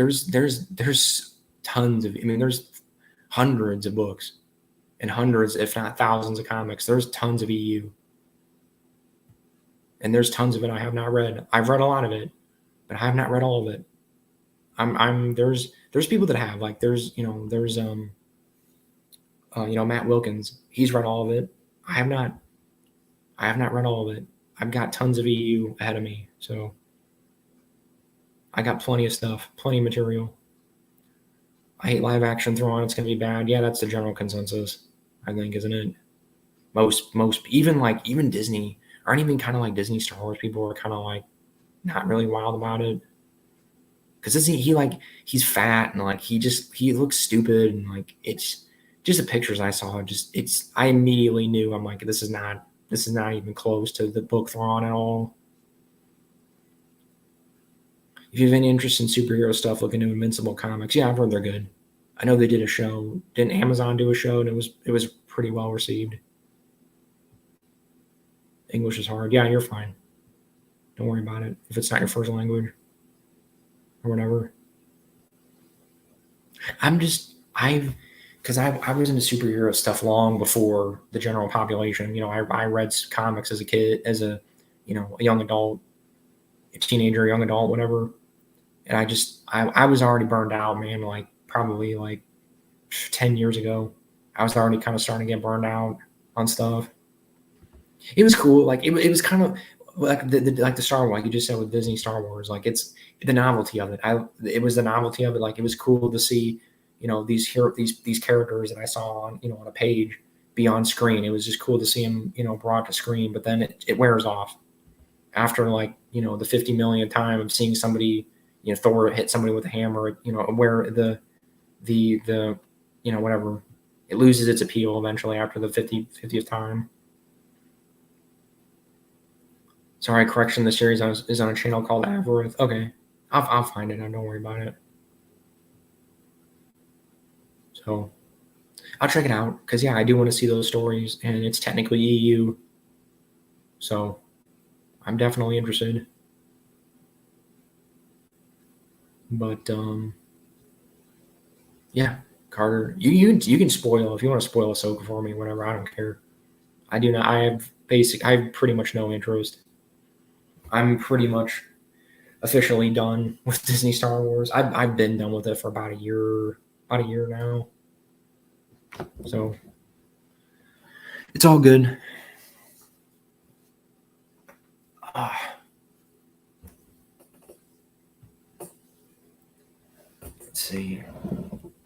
tons of. I mean, there's hundreds of books and hundreds, if not thousands, of comics. There's tons of EU, and there's tons of it I have not read. I've read a lot of it, but I have not read all of it. There's people that have, like, there's Matt Wilkins. He's read all of it. I have not. I have not read all of it. I've got tons of EU ahead of me, so I got plenty of stuff, plenty of material. I hate live action Thrawn. It's gonna be bad. Yeah, that's the general consensus, I think, isn't it? Most even Disney, aren't even kind of like Disney Star Wars people are kind of like not really wild about it, because isn't he like, he's fat and like he looks stupid, and like it's just the pictures I saw. I immediately knew, I'm like, this is not even close to the book Thrawn at all. If you have any interest in superhero stuff, look into Invincible Comics. Yeah, I've heard they're good. I know they did a show. Didn't Amazon do a show, and it was pretty well received. English is hard. Yeah, you're fine. Don't worry about it if it's not your first language or whatever. Because I was into superhero stuff long before the general population. I read comics as a kid, as a young adult, a teenager, young adult, whatever. And I was already burned out, man. Like, probably like 10 years ago, I was already kind of starting to get burned out on stuff. It was cool. Like, it was kind of like the Star Wars, like you just said with Disney Star Wars. Like, it's the novelty of it. It was the novelty of it. Like, it was cool to see, these characters that I saw on a page be on screen. It was just cool to see them, brought to screen. But then it wears off after, like, the 50 millionth time of seeing somebody, Thor hit somebody with a hammer. Where the whatever, it loses its appeal eventually after the 50th time. Sorry, correction. The series is on a channel called Avarith. Okay, I'll find it. Don't worry about it. So I'll check it out, because I do want to see those stories, and it's technically EU, so I'm definitely interested. But yeah, Carter, you can spoil, if you want to spoil Ahsoka for me, whatever. I don't care. I do not. I have pretty much no interest. I'm pretty much officially done with Disney Star Wars. I've been done with it for about a year now. So it's all good. Let's see.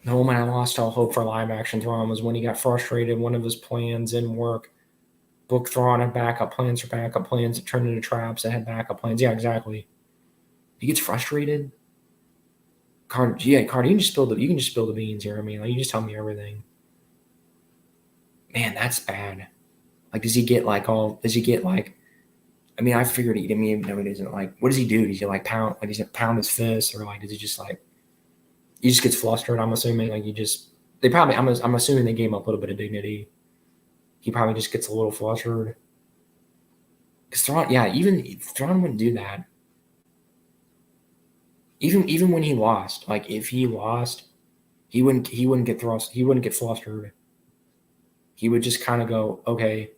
The moment I lost all hope for live action Thrawn was when he got frustrated. One of his plans didn't work. Book Thrawn had backup plans for backup plans that turned into traps that had backup plans. Yeah, exactly. He gets frustrated. Carter, you can just spill the beans here. I mean, like, you just tell me everything. Man, that's bad. Like, does he get like? I mean, I figured he. I mean, no, it isn't. Like, what does he do? Does he like pound? Like, does he pound his fist, or like does he just like? He just gets flustered. I'm assuming, like, they probably. I'm assuming they gave him a little bit of dignity. He probably just gets a little flustered. Because Thrawn, even Thrawn wouldn't do that. Even when he lost, like, if he lost, he wouldn't get thrust. He wouldn't get flustered. He would just kind of go, okay,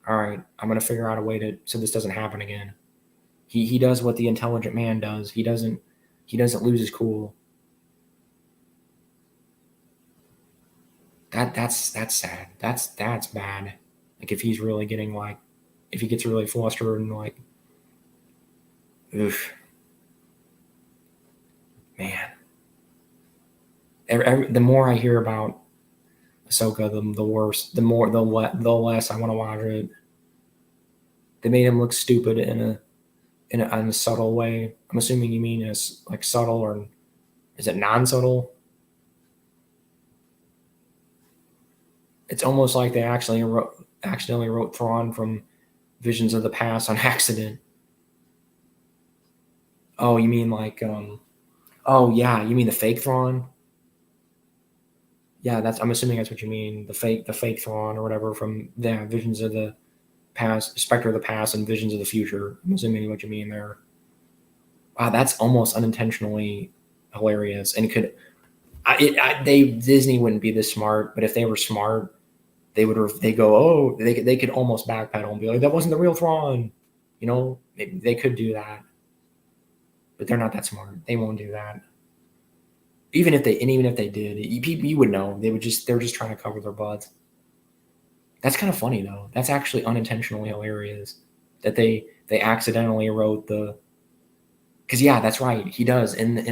all right, I'm gonna figure out a way so this doesn't happen again. He does what the intelligent man does. He doesn't he doesn't lose his cool. That's sad. That's bad. Like if he's really getting like, if he gets really flustered and like, oof, man. The more I hear about Ahsoka, the worse. The less I want to watch it. They made him look stupid in a subtle way. I'm assuming you mean as like subtle, or is it non-subtle? It's almost like they accidentally wrote Thrawn from Visions of the Past on accident. Oh, you mean like oh yeah, you mean the fake Thrawn? Yeah, I'm assuming that's what you mean. The fake Thrawn or whatever from Visions of the Past, Spectre of the Past, and Visions of the Future. I'm assuming what you mean there. Wow, that's almost unintentionally hilarious, and Disney wouldn't be this smart, but if they were smart, they could almost backpedal and be like, that wasn't the real Thrawn. You know, they could do that, but they're not that smart. They won't do that. Even if they did, you would know. They're just trying to cover their butts. That's kind of funny though. That's actually unintentionally hilarious that they accidentally wrote because yeah, that's right. He does in the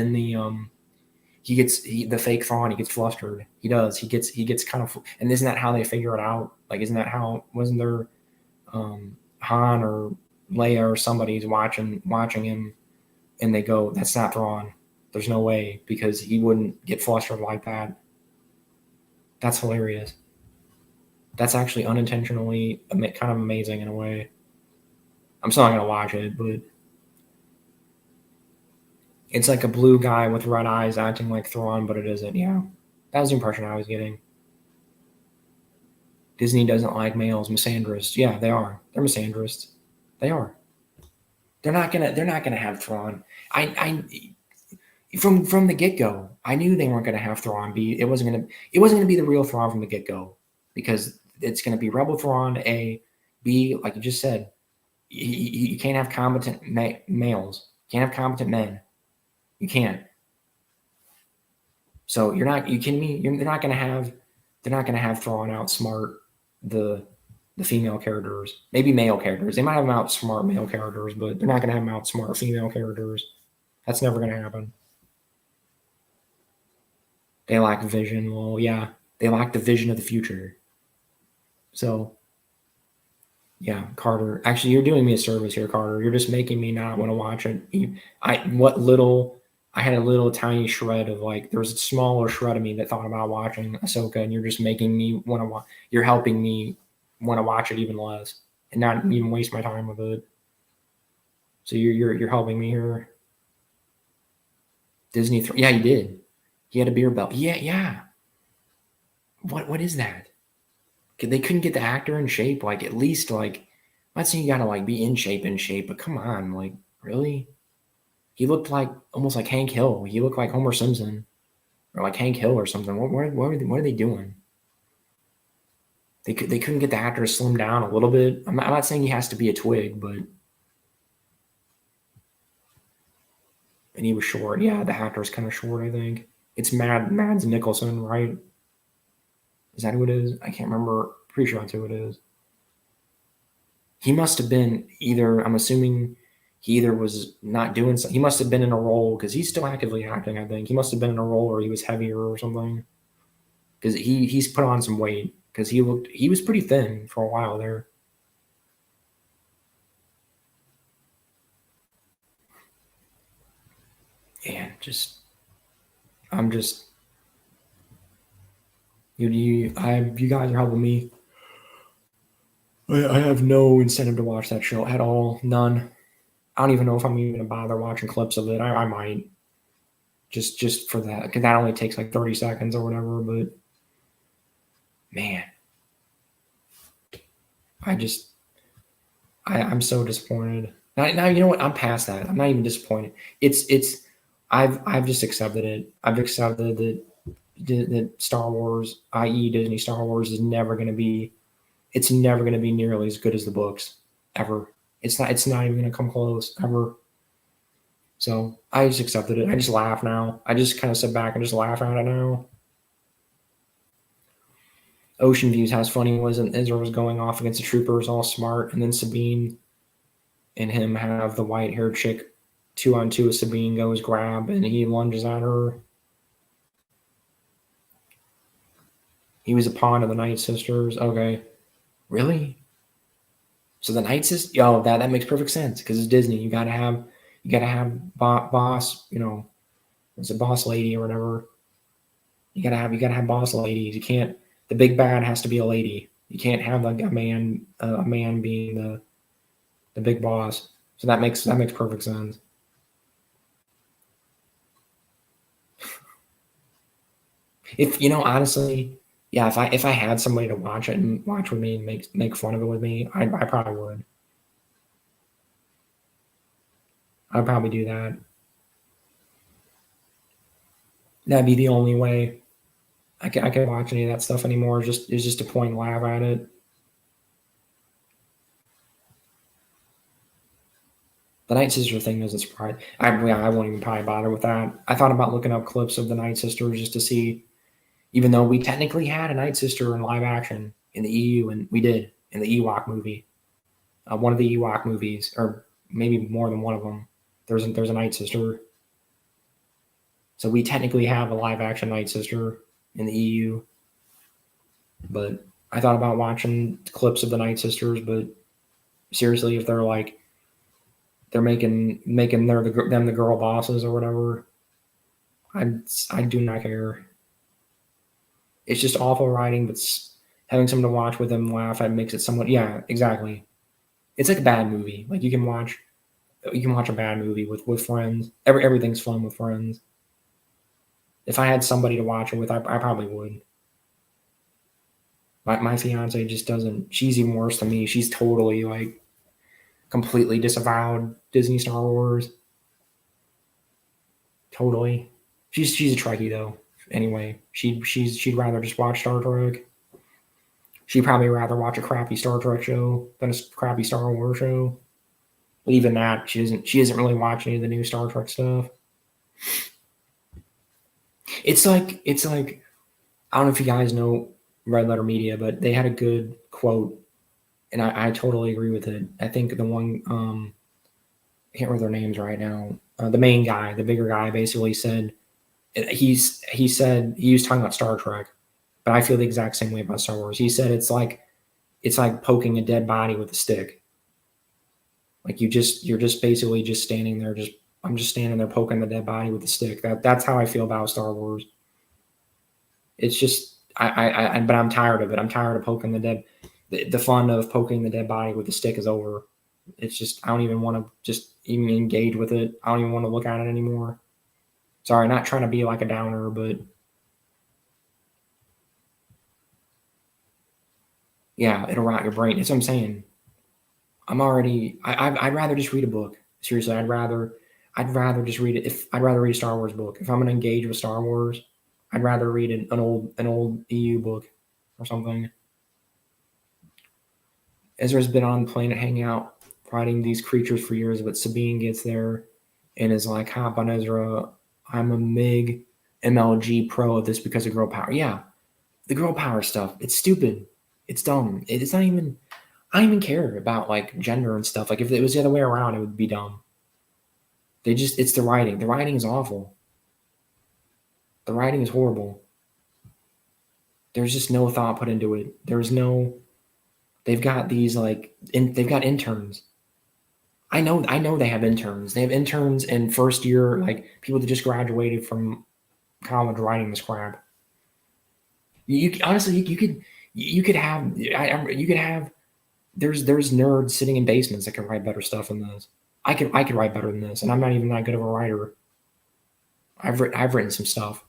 the fake Thrawn. He gets flustered. He does. He gets kind of. And isn't that how they figure it out? Like, isn't that how? Wasn't there Han or Leia or somebody's watching him, and they go, "That's not Thrawn. There's no way," because he wouldn't get flustered like that. That's hilarious. That's actually unintentionally kind of amazing in a way. I'm still not gonna watch it, but it's like a blue guy with red eyes acting like Thrawn, but it isn't. Yeah, that was the impression I was getting. Disney doesn't like males, misandrists. Yeah, they are. They're misandrists. They are. They're not gonna have Thrawn. I from the get go, I knew they weren't gonna have Thrawn be. It wasn't gonna be the real Thrawn from the get go, because it's gonna be Rebel Thrawn. A, B, like you just said, you can't have competent males. You can't have competent men. You can't. So you kidding me? They're not gonna have Thrawn outsmart the female characters. Maybe male characters. They might have them outsmart male characters, but they're not gonna have them outsmart female characters. That's never gonna happen. They lack vision. Well, yeah, they lack the vision of the future. So, yeah, Carter. Actually, you're doing me a service here, Carter. You're just making me not want to watch it. I had a little tiny shred of like, there was a smaller shred of me that thought about watching Ahsoka, and you're just making me want to watch. You're helping me want to watch it even less, and not even waste my time with it. So you're helping me here. Disney, yeah, he did. He had a beer belt. Yeah. What is that? They couldn't get the actor in shape. Like, at least, like, I'm not saying you gotta like be in shape, but come on, like, really? He looked like almost like Hank Hill. He looked like Homer Simpson, or like Hank Hill or something. What are they doing? They couldn't get the actor to slim down a little bit. I'm not saying he has to be a twig, but. And he was short. Yeah, the actor's kind of short, I think. It's Mads Mikkelsen, right? Is that who it is? I can't remember. Pretty sure that's who it is. He must have been I'm assuming he either was not doing something. He must have been in a role, because he's still actively acting, I think. He must have been in a role where he was heavier or something. Because he's put on some weight, because he was pretty thin for a while there. And you guys are helping me. I have no incentive to watch that show at all. None. I don't even know if I'm even gonna bother watching clips of it. I might, just for that, because that only takes like 30 seconds or whatever. But man, I'm so disappointed. Now you know what? I'm past that. I'm not even disappointed. I've just accepted it. I've accepted that Star Wars, i.e. Disney Star Wars, is never going to be. It's never going to be nearly as good as the books, ever. It's not even going to come close, ever. So I just accepted it. I just laugh now. I just kind of sit back and just laugh at it now. Ocean Views, how funny was and Ezra was going off against the troopers, all smart, and then Sabine and him have the white-haired chick 2-on-2 with Sabine goes grab, and he lunges at her. He was a pawn of the Night Sisters. Okay. Really? So the Night Sisters? Yo, that makes perfect sense because it's Disney. You gotta have boss, it's a boss lady or whatever. You gotta have boss ladies. You can't. The big bad has to be a lady. You can't have like a man being the big boss. So that makes perfect sense. If honestly, yeah, if I had somebody to watch it and watch with me and make fun of it with me, I probably would. I'd probably do that. That'd be the only way I can't watch any of that stuff anymore. It's just to point and laugh at it. The Night Sister thing doesn't surprise. I won't even probably bother with that. I thought about looking up clips of the Night Sisters just to see, even though we technically had a Night Sister in live action in the EU, and we did in the Ewok movie, one of the Ewok movies, or maybe more than one of them. There's a Night Sister. So we technically have a live action Night Sister in the EU. But I thought about watching clips of the Night Sisters, but seriously, if they're like they're making them the girl bosses or whatever, I do not care. It's just awful writing, but having someone to watch with them laugh, it makes it somewhat. Yeah, exactly. It's like a bad movie. Like you can watch a bad movie with friends. Everything's fun with friends. If I had somebody to watch it with, I probably would. My fiance just doesn't. She's even worse than me. She's totally like completely disavowed Disney Star Wars. Totally. She's a Trekkie though. Anyway, she'd rather just watch Star Trek. She'd probably rather watch a crappy Star Trek show than a crappy Star Wars show. But even that, she isn't really watching any of the new Star Trek stuff. It's like I don't know if you guys know Red Letter Media, but they had a good quote, and I totally agree with it. I think the one I can't remember their names right now. The main guy, the bigger guy, basically said he was talking about Star Trek, but I feel the exact same way about Star Wars. He said it's like poking a dead body with a stick. Like you're just basically just standing there. I'm just standing there poking the dead body with a stick. That's how I feel about Star Wars. It's just but I'm tired of it. I'm tired of poking the dead. The fun of poking the dead body with a stick is over. It's just I don't even want to just even engage with it. I don't even want to look at it anymore. Sorry, not trying to be like a downer, but yeah, it'll rot your brain. That's what I'm saying. I'd rather just read a book. Seriously, I'd rather just read it. I'd rather read a Star Wars book. If I'm gonna engage with Star Wars, I'd rather read an old EU book or something. Ezra's been on Planet Hangout fighting these creatures for years, but Sabine gets there and is like, hop on Ezra. I'm a MIG MLG pro of this because of girl power. Yeah, the girl power stuff. It's stupid. It's dumb. It's not even. I don't even care about like gender and stuff. Like if it was the other way around, it would be dumb. It's the writing. The writing is awful. The writing is horrible. There's just no thought put into it. They've got these they've got interns. I know they have interns. They have interns in first year, like people that just graduated from college writing this crap. You honestly, you could have there's nerds sitting in basements that can write better stuff than this. I could write better than this, and I'm not even that good of a writer. I've written some stuff,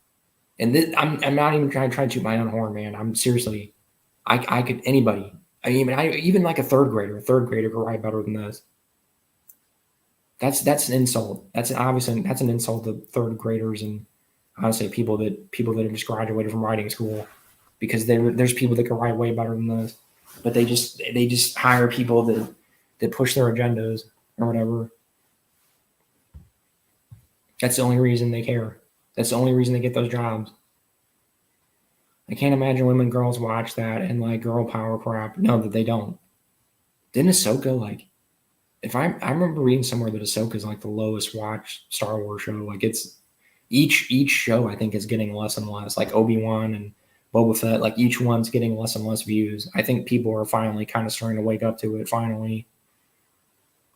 and I'm not even trying to toot my own horn, man. I'm seriously, I could anybody. Even like a third grader could write better than this. That's an insult. That's an insult to third graders and honestly people that have just graduated from writing school, because there's people that can write way better than this, but they just hire people that push their agendas or whatever. That's the only reason they care. That's the only reason they get those jobs. I can't imagine women, girls watch that and like girl power crap. No, that they don't. Didn't Ahsoka like? If I remember reading somewhere that Ahsoka is like the lowest watched Star Wars show. Like it's each show I think is getting less and less. Like Obi-Wan and Boba Fett, like each one's getting less and less views. I think people are finally kind of starting to wake up to it. Finally,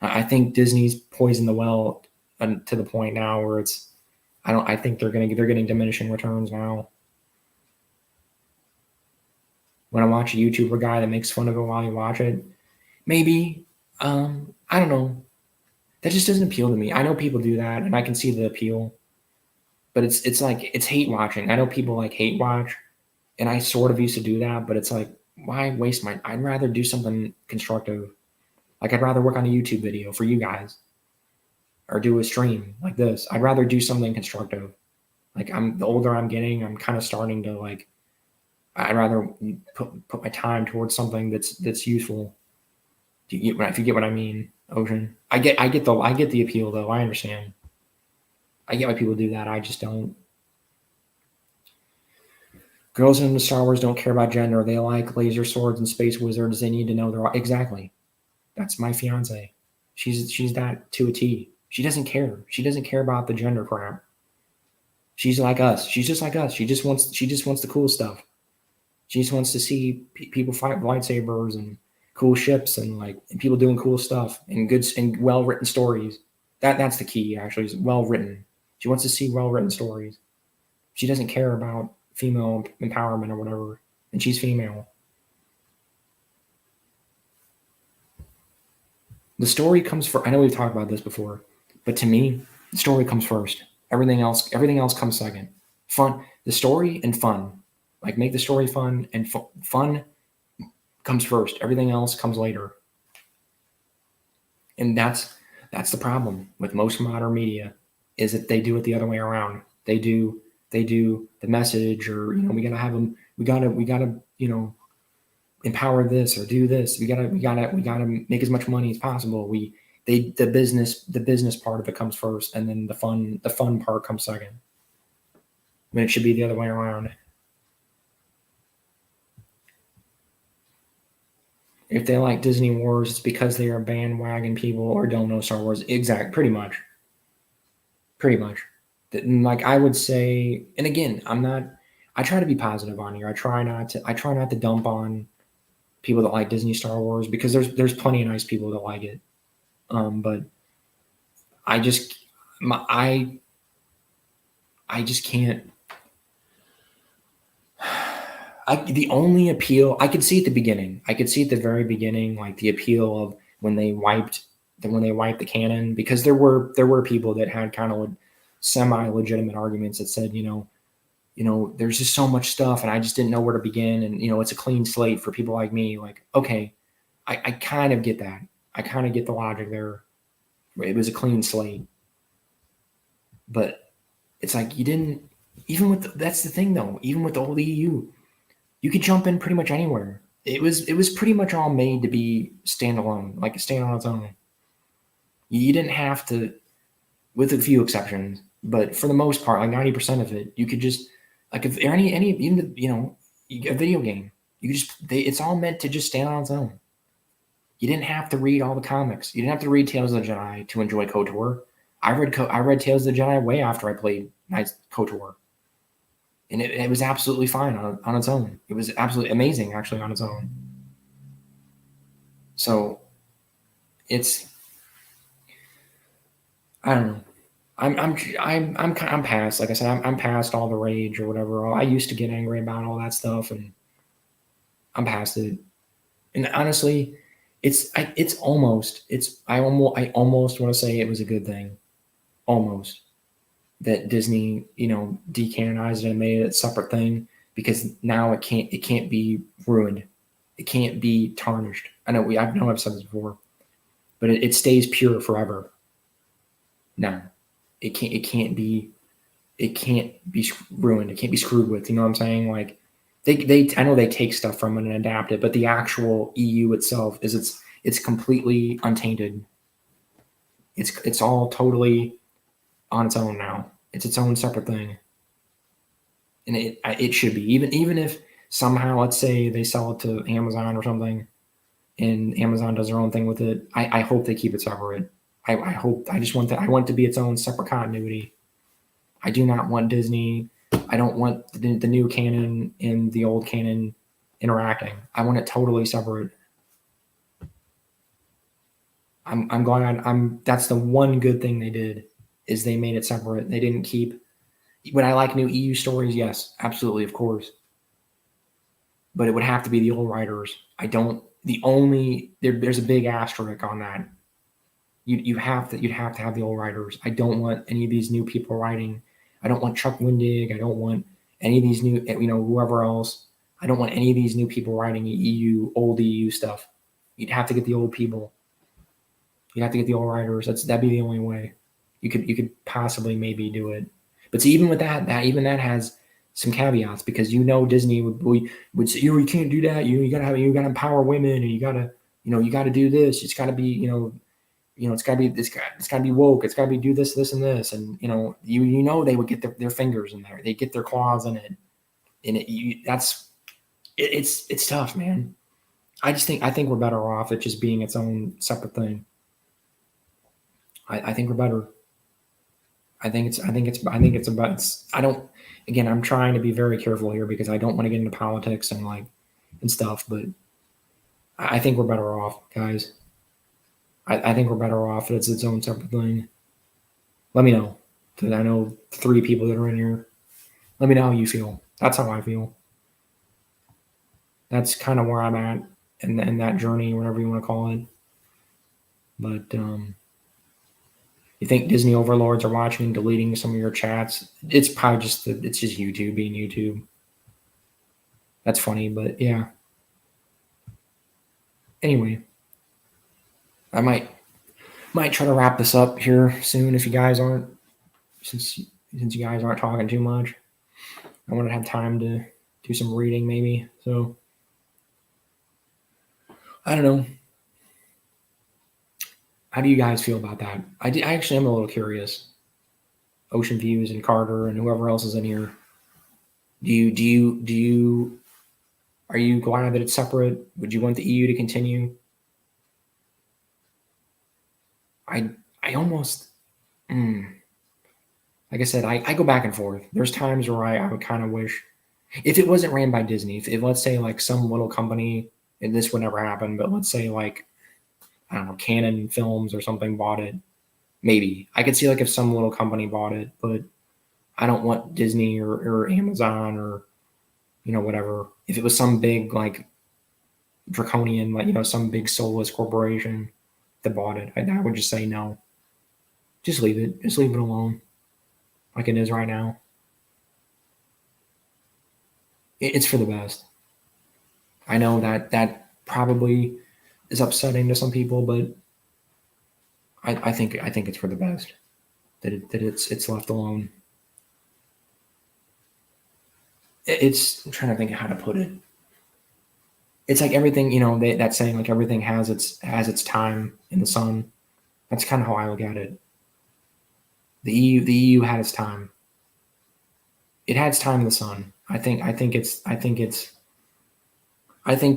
I think Disney's poisoned the well to the point now where it's. I think they're getting diminishing returns now. When I watch a YouTuber guy that makes fun of it while you watch it, maybe I don't know. That just doesn't appeal to me. I know people do that, and I can see the appeal, but it's like it's hate watching. I know people like hate watch, and I sort of used to do that, but it's like why waste my? I'd rather do something constructive. Like I'd rather work on a YouTube video for you guys, or do a stream like this. I'd rather do something constructive. Like the older I'm getting, I'm kind of starting to like. I'd rather put my time towards something that's useful. If you get what I mean, Ocean. I get the appeal though. I understand. I get why people do that. I just don't. Girls in Star Wars don't care about gender. They like laser swords and space wizards. They need to know they're exactly. That's my fiance. She's that to a T. She doesn't care. She doesn't care about the gender crap. She's like us. She's just like us. She just wants the cool stuff. She just wants to see people fight lightsabers and cool ships and like and people doing cool stuff and good and well written stories. That's the key. Actually, is well written. She wants to see well written stories. She doesn't care about female empowerment or whatever, and she's female. The story comes first. I know we've talked about this before, but to me, the story comes first. Everything else comes second. Fun, the story and fun. Like make the story fun and fun comes first. Everything else comes later. And that's the problem with most modern media is that they do it the other way around. They do the message or we gotta have them. We gotta empower this or do this. We gotta make as much money as possible. The business part of it comes first, and then the fun part comes second. When it should be the other way around. If they like Disney Wars, it's because they are bandwagon people or don't know Star Wars. Pretty much. Like I would say, and again, I try to be positive on here. I try not to dump on people that like Disney Star Wars because there's plenty of nice people that like it. But I just can't. The only appeal I could see at the beginning, I could see at the very beginning, like the appeal of when they wiped the canon, because there were people that had kind of semi-legitimate arguments that said, there's just so much stuff and I just didn't know where to begin. And, it's a clean slate for people like me. Like, okay, I kind of get that. I kind of get the logic there. It was a clean slate. But it's like you didn't, that's the thing though, even with the old EU, you could jump in pretty much anywhere. It was pretty much all made to be standalone, like stand on its own. You didn't have to, with a few exceptions, but for the most part, like 90% of it, you could just like if even a video game, it's all meant to just stand on its own. You didn't have to read all the comics. You didn't have to read Tales of the Jedi to enjoy KOTOR. I read Tales of the Jedi way after I played KOTOR. And it was absolutely fine on its own. It was absolutely amazing, actually, on its own. So, I don't know. I'm past. Like I said, I'm past all the rage or whatever. I used to get angry about all that stuff, and I'm past it. And honestly, I almost want to say it was a good thing, almost. That Disney, decanonized it and made it a separate thing because now it can't be ruined. It can't be tarnished. I know I've said this before, but it stays pure forever. Now, it can't be ruined. It can't be screwed with. You know what I'm saying? Like I know they take stuff from it and adapt it, but the actual EU itself it's completely untainted. It's all totally on its own now. It's its own separate thing, and it should be, even if somehow, let's say they sell it to Amazon or something, and Amazon does their own thing with it. I hope they keep it separate. I hope, I just want that. I want it to be its own separate continuity. I do not want Disney. I don't want the new canon and the old canon interacting. I want it totally separate. I'm glad. That's the one good thing they did, is they made it separate. They didn't keep. Would I like new EU stories? Yes, absolutely, of course. But it would have to be the old writers. I don't. There's a big asterisk on that. You'd have to have the old writers. I don't want any of these new people writing. I don't want Chuck Wendig. I don't want any of these new, whoever else. I don't want any of these new people writing old EU stuff. You'd have to get the old people. You'd have to get the old writers. That'd be the only way. You could possibly maybe do it. But see, even with that has some caveats, because Disney would say, you can't do that. You gotta empower women, and you gotta do this. It's gotta be, it's gotta be woke. It's gotta be do this, this, and this. And they would get their fingers in there. They get their claws in it. And it's tough, man. I think we're better off it just being its own separate thing. I think we're better. I'm trying to be very careful here, because I don't want to get into politics and stuff, but I think we're better off, guys. I think we're better off. It's its own separate thing. Let me know. Because I know 3 people that are in here. Let me know how you feel. That's how I feel. That's kind of where I'm at in that journey, whatever you want to call it. But you think Disney overlords are watching and deleting some of your chats? It's probably just YouTube being YouTube. That's funny, but yeah. Anyway, I might try to wrap this up here soon if you guys aren't, since you guys aren't talking too much. I want to have time to do some reading maybe. So I don't know. How do you guys feel about that? I actually am a little curious. Ocean Views and Carter and whoever else is in here. Are you glad that it's separate? Would you want the EU to continue? I almost, like I said, I go back and forth. There's times where I would kind of wish, if it wasn't ran by Disney, if let's say some little company, and this would never happen, but let's say I don't know, Canon Films or something bought it. Maybe I could see if some little company bought it, but I don't want Disney or Amazon or whatever. If it was some big draconian, some big soulless corporation that bought it, I would just say no. Just leave it. Just leave it alone, like it is right now. It's for the best. I know that probably is upsetting to some people, but I think it's for the best that it's left alone. I'm trying to think of how to put it. It's like everything, that saying, everything has its time in the sun. That's kind of how I look at it. The EU had its time. It had its time in the sun. I think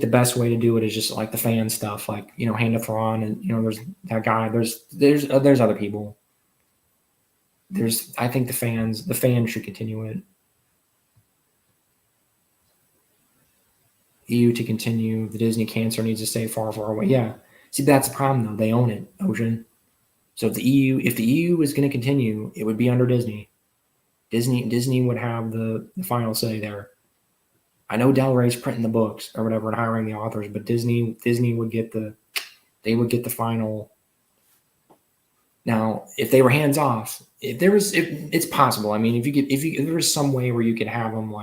the best way to do it is just the fan stuff, Hand of Thrawn, and there's that guy. There's other people. I think the fans should continue it. EU to continue. The Disney cancer needs to stay far, far away. Yeah. See, that's the problem though. They own it, Ocean. So if the EU is going to continue, it would be under Disney. Disney would have the final say there. I know Del Rey's printing the books or whatever and hiring the authors, but Disney would get the final. Now, if they were hands off, it's possible. I mean, if there was some way where you could have them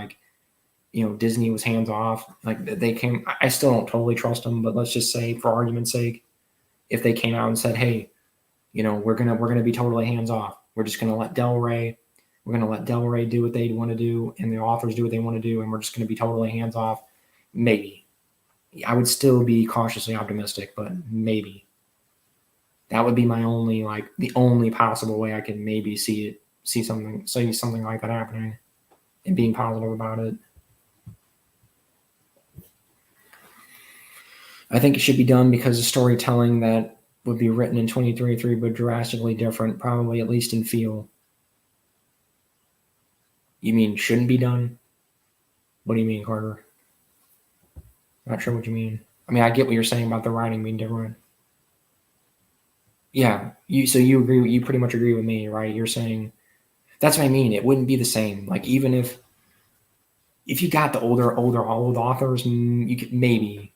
Disney was hands off, they came. I still don't totally trust them, but let's just say, for argument's sake, if they came out and said, "Hey, we're gonna be totally hands off. We're just gonna let Del Rey do what they want to do, and the authors do what they want to do, and we're just gonna be totally hands off." Maybe I would still be cautiously optimistic, but maybe. That would be my only the only possible way I can maybe see something like that happening and being positive about it. I think it should be done because the storytelling that would be written in 2033 would drastically different, probably at least in feel. You mean shouldn't be done? What do you mean, Carter? Not sure what you mean. I mean, I get what you're saying about the writing being different. Yeah, you agree? You pretty much agree with me, right? You're saying that's what I mean. It wouldn't be the same. Like even if you got the old authors, you could maybe,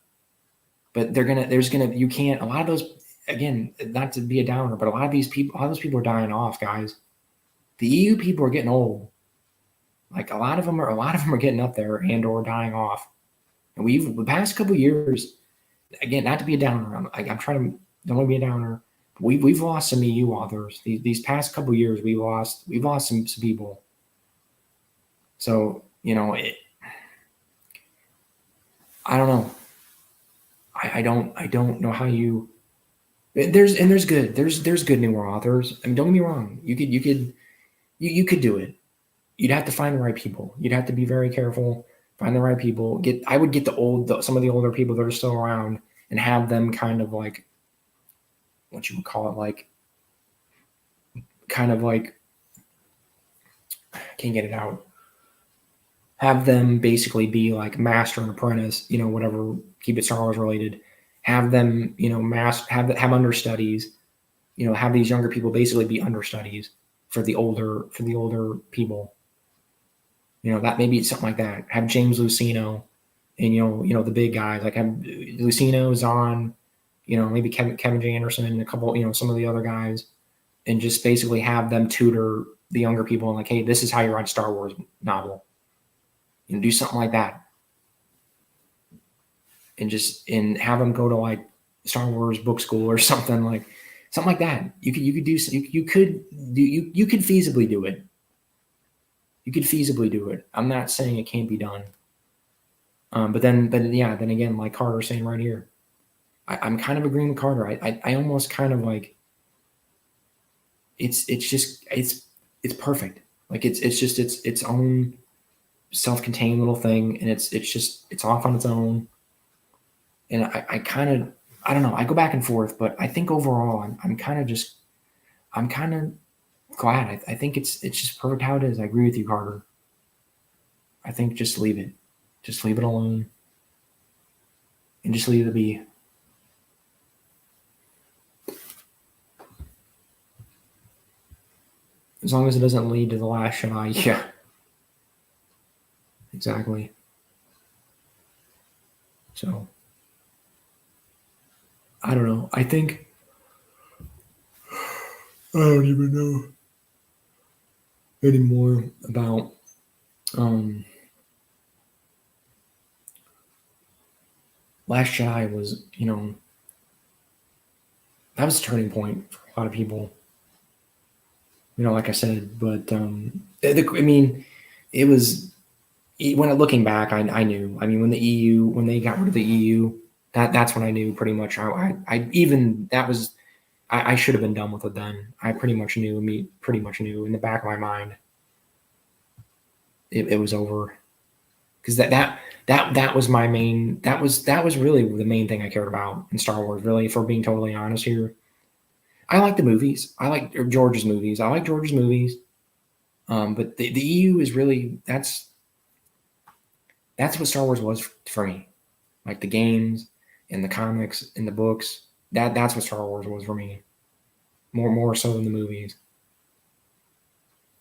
but you can't. A lot of those, again, not to be a downer, but a lot of those people are dying off, guys. The EU people are getting old. Like a lot of them are getting up there and or dying off. And the past couple of years, again, not to be a downer. I'm trying to don't want to be a downer. We've lost some EU authors. These past couple of years, we've lost some people. So I don't know. I don't know how you. There's good newer authors. I mean, don't get me wrong. You could do it. You'd have to find the right people. You'd have to be very careful. Find the right people. I would get some of the older people that are still around and have them kind of like what you would call it, like kind of like I can't get it out. Have them basically be like master and apprentice, whatever, keep it Star Wars related. Have them, have understudies, have these younger people basically be understudies for the older people. That maybe it's something like that. Have James Luceno and the big guys, like have Luceno, Zahn, maybe Kevin J. Anderson and a couple, some of the other guys, and just basically have them tutor the younger people and like, hey, this is how you write a Star Wars novel. Do something like that. And have them go to like Star Wars book school or something like that. You could feasibly do it. You could feasibly do it. I'm not saying it can't be done. But then again, like Carter's saying right here, I'm kind of agreeing with Carter. I almost kind of like it's perfect. Like it's just its own self-contained little thing, and it's off on its own. And I kind of, I don't know, I go back and forth, but I think overall I'm kind of glad. I think it's just perfect how it is. I agree with you, Carter. I think just leave it alone, and just leave it be. As long as it doesn't lead to The Last Jedi, yeah. Exactly. So, I don't know. I think I don't even know anymore about Last Jedi was, that was a turning point for a lot of people. Like I said, but I mean, it was. When looking back, I knew. I mean, when they got rid of the EU, that's when I knew pretty much. I should have been done with it then. I pretty much knew in the back of my mind. It was over, because that was my main. That was really the main thing I cared about in Star Wars. Really, if we're being totally honest here, I like the movies. I like George's movies. But the EU is really that's what Star Wars was for me. Like the games and the comics and the books. That's what Star Wars was for me. More so than the movies.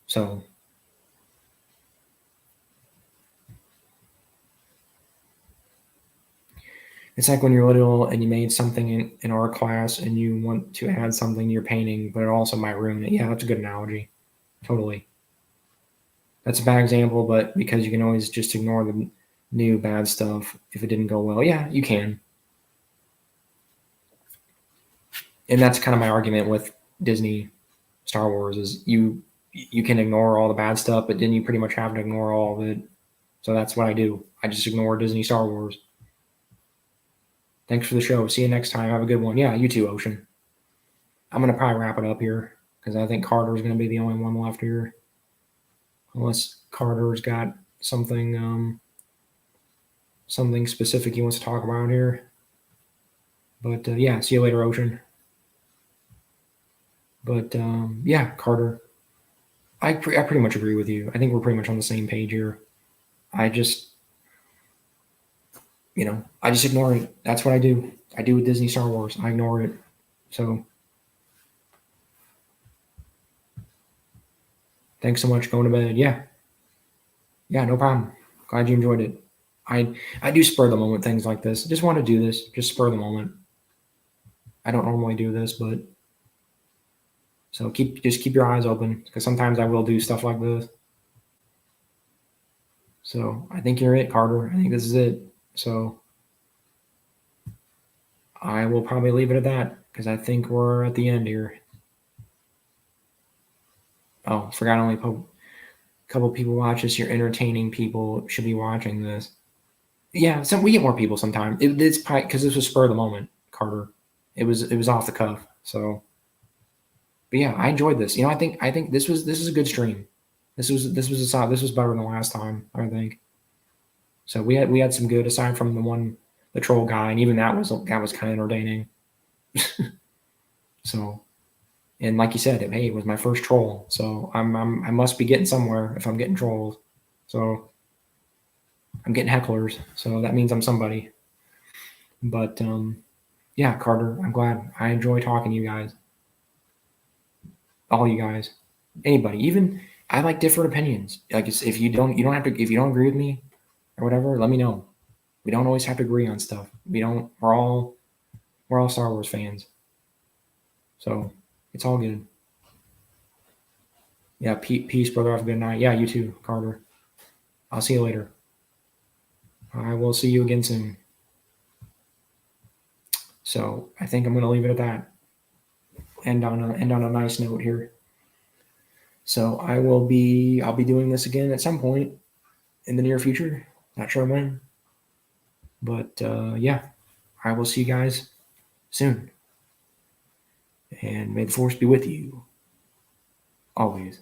So it's like when you're little and you made something in art class and you want to add something to your painting, but it also might ruin it. Yeah, that's a good analogy. Totally. That's a bad example, but because you can always just ignore the new bad stuff if it didn't go well. Yeah, you can. And that's kind of my argument with Disney Star Wars is you can ignore all the bad stuff, but then you pretty much have to ignore all of it. So that's what I do. I just ignore Disney Star Wars. Thanks for the show. See you next time. Have a good one. Yeah, you too, Ocean. I'm gonna probably wrap it up here because I think Carter's gonna be the only one left here, unless Carter's got something something specific he wants to talk about here. But yeah, see you later, Ocean. But yeah, Carter, I pretty much agree with you. I think we're pretty much on the same page here. I just, I just ignore it. That's what I do. I do with Disney Star Wars. I ignore it. So thanks so much. Going to bed. Yeah. Yeah, no problem. Glad you enjoyed it. I do spur the moment things like this. Just want to do this. Just spur the moment. I don't normally do this, but so just keep your eyes open because sometimes I will do stuff like this. So I think you're it, Carter. I think this is it. So I will probably leave it at that because I think we're at the end here. Oh, forgot only a couple people watch this. You're entertaining people should be watching this. Yeah, we get more people sometimes. It's probably because this was spur of the moment, Carter. It was off the cuff. So, but yeah, I enjoyed this. I think this was a good stream. This was better than the last time. I think. So we had some good aside from the troll guy, and even that was kind of entertaining. So, and like you said, hey, it was my first troll, so I must be getting somewhere if I'm getting trolls. So I'm getting hecklers, so that means I'm somebody. But yeah, Carter, I'm glad. I enjoy talking to you guys, all you guys, anybody. Even I like different opinions. Like if you don't have to, if you don't agree with me or whatever, let me know. We don't always have to agree on stuff. We're all Star Wars fans, so it's all good. Yeah, peace, brother. Have a good night. Yeah, you too, Carter. I'll see you later. I will see you again soon. So I think I'm going to leave it at that. End on a nice note here. So I'll be doing this again at some point in the near future. Not sure when, but yeah, I will see you guys soon. And may the force be with you always.